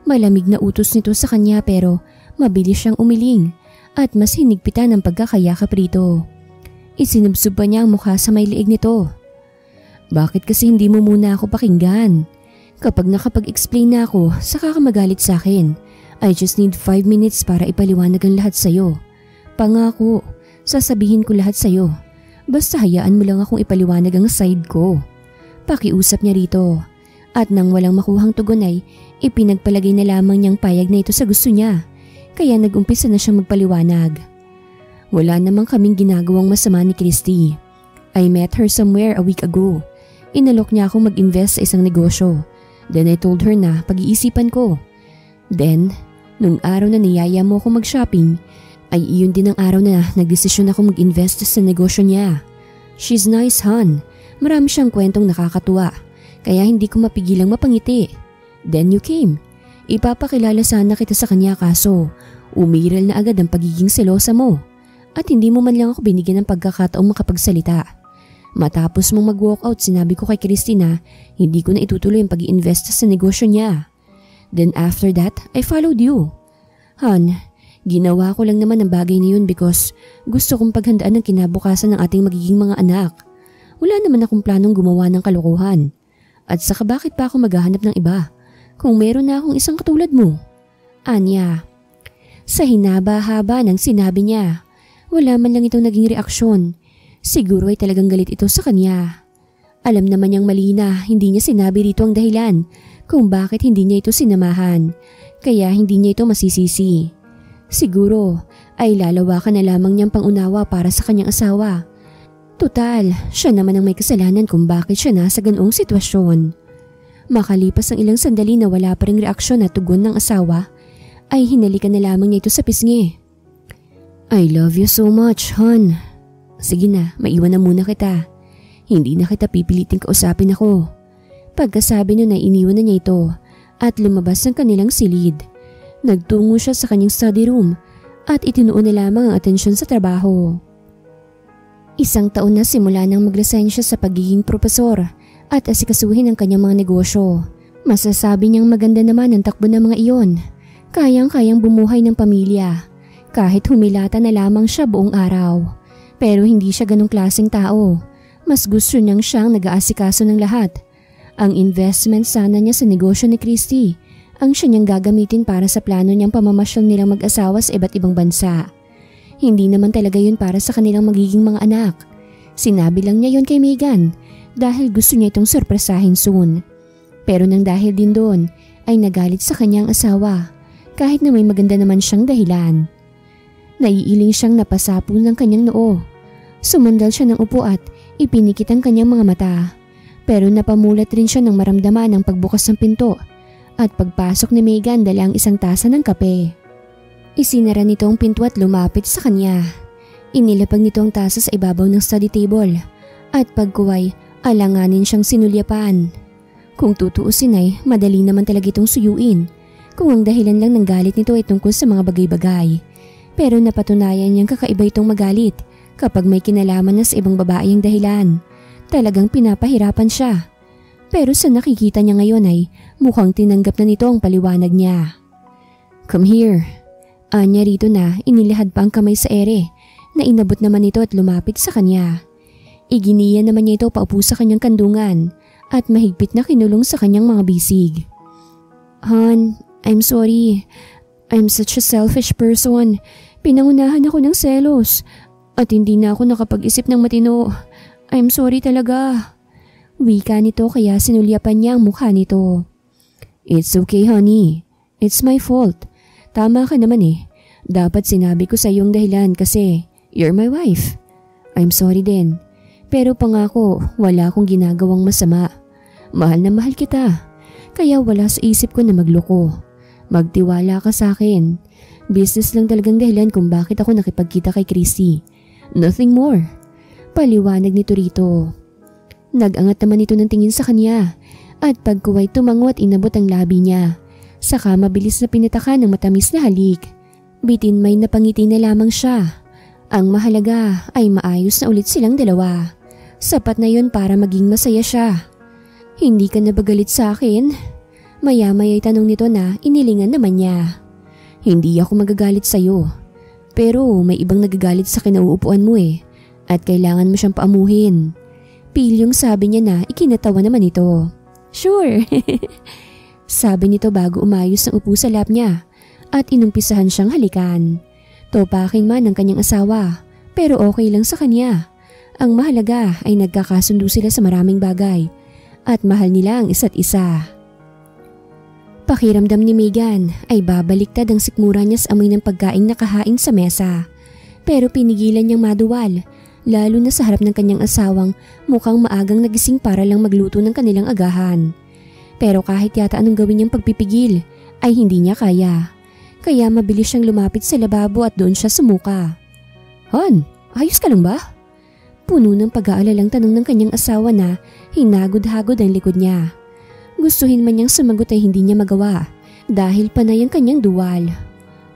S1: Malamig na utos nito sa kanya pero Mabilis siyang umiling at mas hinigpitan ang pagkakayakap rito. Isinubsob pa niya ang mukha sa may liig nito. Bakit kasi hindi mo muna ako pakinggan? Kapag nakapag-explain na ako, saka ka magalit sa akin. I just need 5 minutes para ipaliwanag ang lahat sa'yo. Pangako, sasabihin ko lahat sa'yo. Basta hayaan mo lang akong ipaliwanag ang side ko. Pakiusap niya rito. At nang walang makuhang tugon ay ipinagpalagay na lamang niyang payag na ito sa gusto niya. Kaya nag-umpisa na siyang magpaliwanag. Wala namang kaming ginagawang masama ni Christy. I met her somewhere a week ago. Inalok niya akong mag-invest sa isang negosyo. Then I told her na pag-iisipan ko. Then, nung araw na niyaya mo akong mag-shopping, ay iyon din ang araw na nagdesisyon ako mag-invest sa negosyo niya. She's nice, hon. Marami siyang kwentong nakakatuwa. Kaya hindi ko mapigilang mapangiti. Then you came. Ipapakilala sana kita sa kanya kaso umiral na agad ang pagiging selosa mo. At hindi mo man lang ako binigyan ng pagkakataong makapagsalita. Matapos mong mag-walkout, sinabi ko kay Christina hindi ko na itutuloy ang pag-i-invest sa negosyo niya. Then after that, I followed you. Han, ginawa ko lang naman ang bagay na yun because gusto kong paghandaan ng kinabukasan ng ating magiging mga anak. Wala naman akong planong gumawa ng kalokohan. At saka bakit pa ako maghahanap ng iba kung meron na akong isang katulad mo? Anya. Sa hinaba-haba ng sinabi niya, wala man lang itong naging reaksyon. Siguro ay talagang galit ito sa kanya. Alam naman niyang mali na hindi niya sinabi rito ang dahilan kung bakit hindi niya ito sinamahan. Kaya hindi niya ito masisisi. Siguro ay lalawakan na lamang niyang pangunawa para sa kanyang asawa. Tutal, siya naman ang may kasalanan kung bakit siya nasa ganoong sitwasyon. Makalipas ang ilang sandali na wala pa ring reaksyon at tugon ng asawa, ay hinalikan na lamang niya ito sa pisngi. I love you so much, hon. Sige na, maiwan na muna kita. Hindi na kita pipiliting kausapin ako. Pagkasabi nun ay iniwan na niya ito at lumabas ng kanilang silid. Nagtungo siya sa kanyang study room at itinuon na lamang ang atensyon sa trabaho. 1 taon na simula nang mag-resign siya sa pagiging propesor at asikasuhin ang kanyang mga negosyo. Masasabi niyang maganda naman ang takbo ng mga iyon. Kayang-kayang bumuhay ng pamilya kahit humilata na lamang siya buong araw. Pero hindi siya ganong klaseng tao. Mas gusto niyang siyang nag-aasikaso ng lahat. Ang investment sana niya sa negosyo ni Christy ang siya niyang gagamitin para sa plano niyang pamamasyal nilang mag-asawa sa iba't ibang bansa. Hindi naman talaga yun para sa kanilang magiging mga anak. Sinabi lang niya yun kay Megan dahil gusto niya itong sorpresahin soon. Pero nang dahil din doon ay nagalit sa kanyang asawa kahit na may maganda naman siyang dahilan. Naiiling siyang napasapo ng kanyang noo. Sumandal siya ng upo at ipinikit ang kanyang mga mata. Pero napamulat rin siya ng maramdaman ng pagbukas ng pinto at pagpasok ni Megan dala ang isang tasa ng kape. Isinara nito ang pinto at lumapit sa kanya. Inilapag nito ang tasa sa ibabaw ng study table at pagkuway alanganin siyang sinulyapan. Kung tutuusin ay madali naman talaga itong suyuin kung ang dahilan lang ng galit nito ay tungkol sa mga bagay-bagay. Pero napatunayan niyang kakaiba itong magalit kapag may kinalaman na sa ibang babae ang dahilan. Talagang pinapahirapan siya. Pero sa nakikita niya ngayon ay mukhang tinanggap na nito ang paliwanag niya. Come here. Anya rito na inilihad pa ang kamay sa ere na inabot naman ito at lumapit sa kanya. Iginiya naman niya ito paupo sa kanyang kandungan at mahigpit na kinulong sa kanyang mga bisig. Han, I'm sorry. I'm such a selfish person. Pinangunahan ako ng selos at hindi na ako nakapag-isip ng matino. I'm sorry talaga. Wika nito kaya sinulyapan niya ang mukha nito. It's okay, honey. It's my fault. Tama ka naman eh. Dapat sinabi ko sa iyong dahilan kasi you're my wife. I'm sorry din. Pero pangako, wala akong ginagawang masama. Mahal na mahal kita. Kaya wala sa isip ko na magloko. Magtiwala ka sa akin. Business lang talagang dahilan kung bakit ako nakipagkita kay Christy. Nothing more. Paliwanag nito rito. Nag-angat naman ito ng tingin sa kanya at pagkuway tumango at inabot ang labi niya. Saka mabilis na pinatakan ng matamis na halik. Bitin may napangiti na lamang siya. Ang mahalaga ay maayos na ulit silang dalawa. Sapat na yun para maging masaya siya. Hindi ka na ba galit sa akin? Maya-maya'y tanong nito na inilingan naman niya. Hindi ako magagalit sa'yo. Pero may ibang nagagalit sa kinauupuan mo at kailangan mo siyang paamuhin. Pilyong sabi niya na ikinatawa naman ito. Sure. Sabi nito bago umayos ng upo sa lap niya at inumpisahan siyang halikan. Topakin man ng kanyang asawa pero okay lang sa kanya. Ang mahalaga ay nagkakasundo sila sa maraming bagay at mahal nila ang isa't isa. Pakiramdam ni Megan ay babaliktad ang sikmura niya sa amoy ng pagkaing nakahain sa mesa. Pero pinigilan niyang maduwal, lalo na sa harap ng kanyang asawang mukhang maagang nagising para lang magluto ng kanilang agahan. Pero kahit yata anong gawin niyang pagpipigil ay hindi niya kaya. Kaya mabilis siyang lumapit sa lababo at doon siya sumuka. Han, ayos ka lang ba? Puno ng pag-aalalang tanong ng kanyang asawa na hinagod-hagod ang likod niya. Gustuhin man niyang sumagot ay hindi niya magawa dahil panay ang kanyang duwal.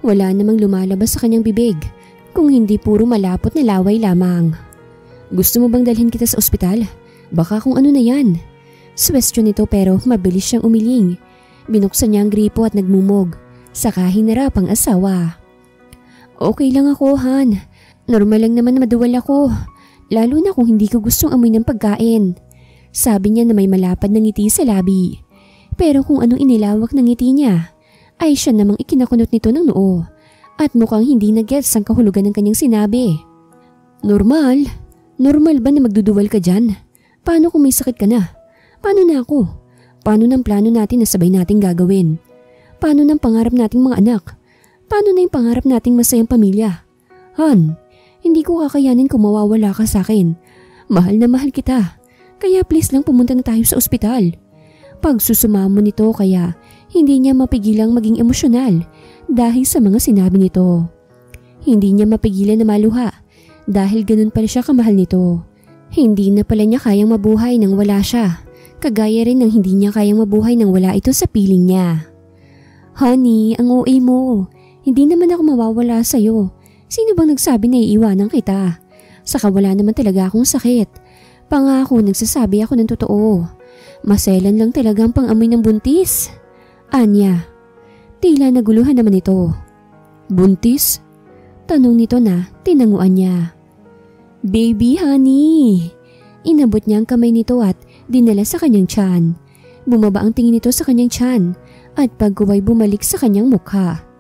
S1: Wala namang lumalabas sa kanyang bibig kung hindi puro malapot na laway lamang. Gusto mo bang dalhin kita sa ospital? Baka kung ano na yan. Suwestyon nito pero mabilis siyang umiling. Binuksan niya ang gripo at nagmumog. Saka hinarap ang asawa. Okay lang ako, Han. Normal lang naman na maduwal ako. Lalo na kung hindi ko gustong amoy ng pagkain. Sabi niya na may malapad na ngiti sa labi. Pero kung anong inilawak ng ngiti niya, ay siya namang ikinakunot nito ng noo. At mukhang hindi na-gets ang kahulugan ng kanyang sinabi. Normal? Normal ba na magduduwal ka dyan? Paano kung may sakit ka na? Paano na ako? Paano ng plano natin na sabay nating gagawin? Paano ng pangarap nating mga anak? Paano na yung pangarap nating masayang pamilya? Han, hindi ko kakayanin kung mawawala ka sa akin. Mahal na mahal kita. Kaya please lang pumunta na tayo sa ospital. Pagsusumamo nito kaya hindi niya mapigilang maging emosyonal dahil sa mga sinabi nito. Hindi niya mapigilan na maluha dahil ganun pala siya kamahal nito. Hindi na pala niya kayang mabuhay nang wala siya. Kagaya rin ng hindi niya kayang mabuhay nang wala ito sa piling niya. Honey, ang OA mo. Hindi naman ako mawawala sa'yo. Sino bang nagsabi na iiwanan kita? Saka wala naman talaga akong sakit. Pangako, nagsasabi ako ng totoo. Maselan lang talagang pang-amoy ng buntis. Anya. Tila naguluhan naman ito. Buntis? Tanong nito na tinanguan niya. Baby honey. Inabot niya ang kamay nito at dinala sa kanyang tiyan. Bumaba ang tingin nito sa kanyang tiyan at pagkuway bumalik sa kanyang mukha.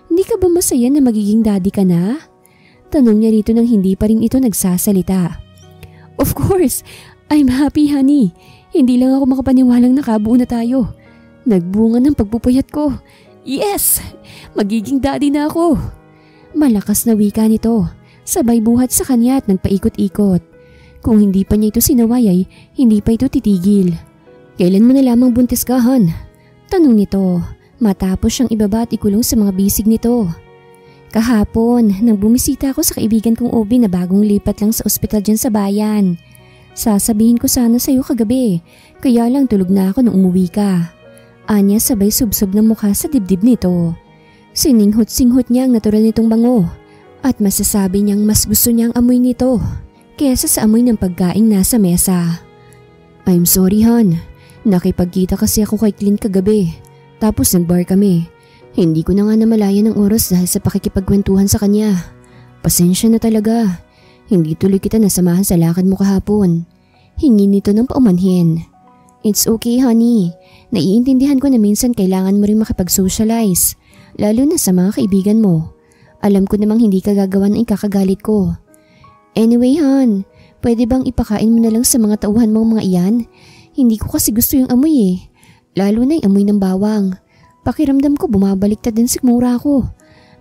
S1: Hindi ka ba masaya na magiging daddy ka na? Tanong niya rito nang hindi pa rin ito nagsasalita. Of course, I'm happy honey. Hindi lang ako makapaniwalang nakabuo na tayo. Nagbunga ng pagpupuyat ko. Yes! Magiging daddy na ako. Malakas na wika nito. Sabay buhat sa kanya at nagpaikot-ikot. Kung hindi pa niya ito sinaway ay hindi pa ito titigil. Kailan mo na lamang buntis ka, Han? Tanong nito matapos siyang ibaba at ikulong sa mga bisig nito. Kahapon, nang bumisita ako sa kaibigan kong OB na bagong lipat lang sa ospital dyan sa bayan. Sasabihin ko sana sa'yo kagabi, kaya lang tulog na ako nung umuwi ka. Anya sabay subsob ng mukha sa dibdib nito. Sininghot-singhot niya ang natural nitong bango at masasabi niyang mas gusto niyang amoy nito kesa sa amoy ng pagkaing nasa mesa. I'm sorry Han, nakipagkita kasi ako kay Clint kagabi tapos nagbar kami. Hindi ko na nga namalayan ng oras dahil sa pakikipagkwentuhan sa kanya. Pasensya na talaga. Hindi tuloy kita nasamahan sa lakad mo kahapon. Hingi nito ng paumanhin. It's okay honey. Naiintindihan ko na minsan kailangan mo rin makipag-socialize. Lalo na sa mga kaibigan mo. Alam ko namang hindi ka gagawa ng ikakagalit ko. Anyway hon, pwede bang ipakain mo na lang sa mga tauhan mong mga iyan? Hindi ko kasi gusto yung amoy Lalo na yung amoy ng bawang. Pakiramdam ko bumabaliktad din sikmura ko.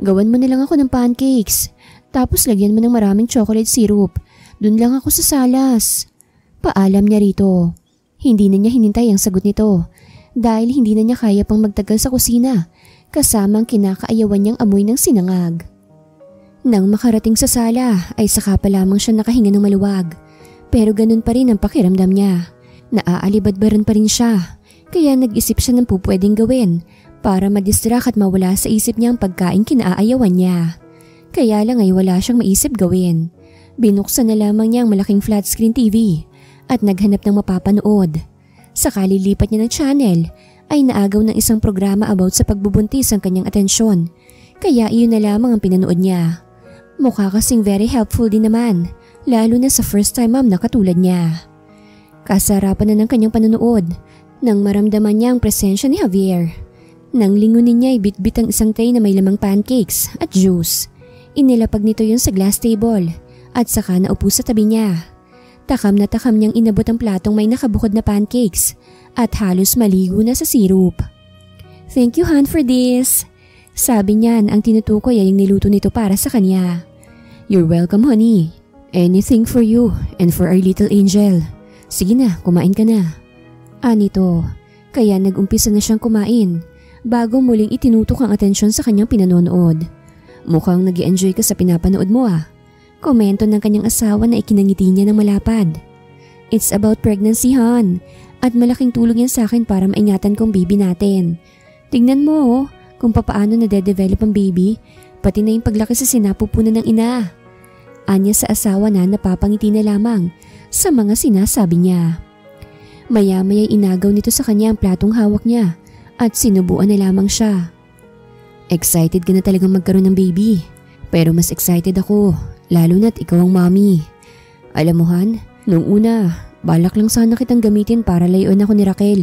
S1: Gawan mo na lang ako ng pancakes. Tapos lagyan mo ng maraming chocolate syrup. Dun lang ako sa salas. Paalam niya rito. Hindi na niya hinintay ang sagot nito. Dahil hindi na niya kaya pang magtagal sa kusina. Kasamang kinakaayawan niyang amoy ng sinangag. Nang makarating sa sala ay saka pa lamang siya nakahinga ng maluwag. Pero ganun pa rin ang pakiramdam niya. Naaalibadbaran pa rin siya. Kaya nag-isip siya ng pupwedeng gawin para madistract at mawala sa isip niya ang pagkain kinaayawan niya. Kaya lang ay wala siyang maisip gawin. Binuksan na lamang niya ang malaking flat screen TV at naghanap ng mapapanood. Sa kalilipat niya ng channel ay naagaw ng isang programa about sa pagbubuntis ang kanyang atensyon. Kaya iyon na lamang ang pinanood niya. Mukha kasing very helpful din naman, lalo na sa first time mom na katulad niya. Kasarapan na ng kanyang panonood nang maramdaman niya ang presensya ni Javier. Nang lingunin niya ibitbit ang isang tray na may lamang pancakes at juice. Inilapag nito yun sa glass table at saka naupo sa tabi niya. Takam na takam niyang inabot ang platong may nakabukod na pancakes at halos maligo na sa syrup. "Thank you, Han, for this." Sabi niyan, ang tinutukoy ay yung niluto nito para sa kanya. "You're welcome, honey. Anything for you and for our little angel. Sige na, kumain ka na." Anito, kaya nag-umpisa na siyang kumain bago muling itinutok ang atensyon sa kanyang pinanonood. "Mukhang nag-i-enjoy ka sa pinapanood mo ah." Komento ng kanyang asawa na ikinangiti niya ng malapad. "It's about pregnancy, Han. At malaking tulong yan sa akin para maingatan kong baby natin. Tingnan mo oh, kung papaano nade-develop ang baby, pati na yung paglaki sa sinapupunan ng ina." Anya sa asawa na napapangiti na lamang sa mga sinasabi niya. Maya-maya inagaw nito sa kanya ang platong hawak niya at sinubuan na lamang siya. "Excited ka na talagang magkaroon ng baby. Pero mas excited ako, lalo na't ikaw ang mommy. Alam mo Han, nung una, balak lang sana kitang gamitin para layuan ako ni Raquel.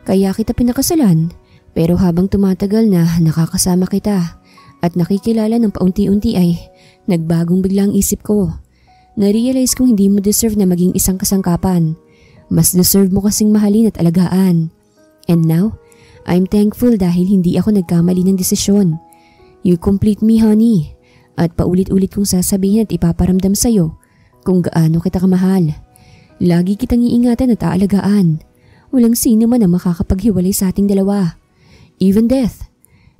S1: Kaya kita pinakasalan. Pero habang tumatagal na nakakasama kita at nakikilala ng paunti-unti ay nagbagong biglang isip ko. Na-realize kong hindi mo deserve na maging isang kasangkapan. Mas deserve mo kasing mahalin at alagaan. And now, I'm thankful dahil hindi ako nagkamali ng desisyon. You complete me, honey. At paulit-ulit kong sasabihin at ipaparamdam sa'yo kung gaano kita kamahal. Lagi kitang iingatan at aalagaan. Walang sino man ang makakapaghiwalay sa ating dalawa. Even death.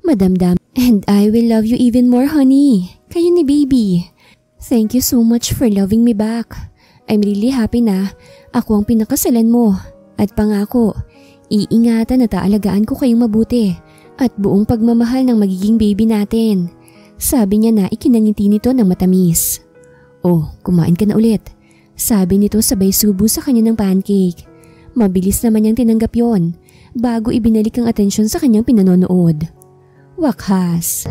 S1: Madamdam. And I will love you even more, honey. Kayo ni baby. Thank you so much for loving me back. I'm really happy na ako ang pinakasalan mo. At pangako, iingatan at aalagaan ko kayong mabuti at buong pagmamahal ng magiging baby natin." Sabi niya na ikinangiti nito ng matamis. "Oh, kumain ka na ulit." Sabi nito sabay subo sa kanya ng pancake. Mabilis naman niyang tinanggap yon bago ibinalik ang atensyon sa kanyang pinanonood. Wakas.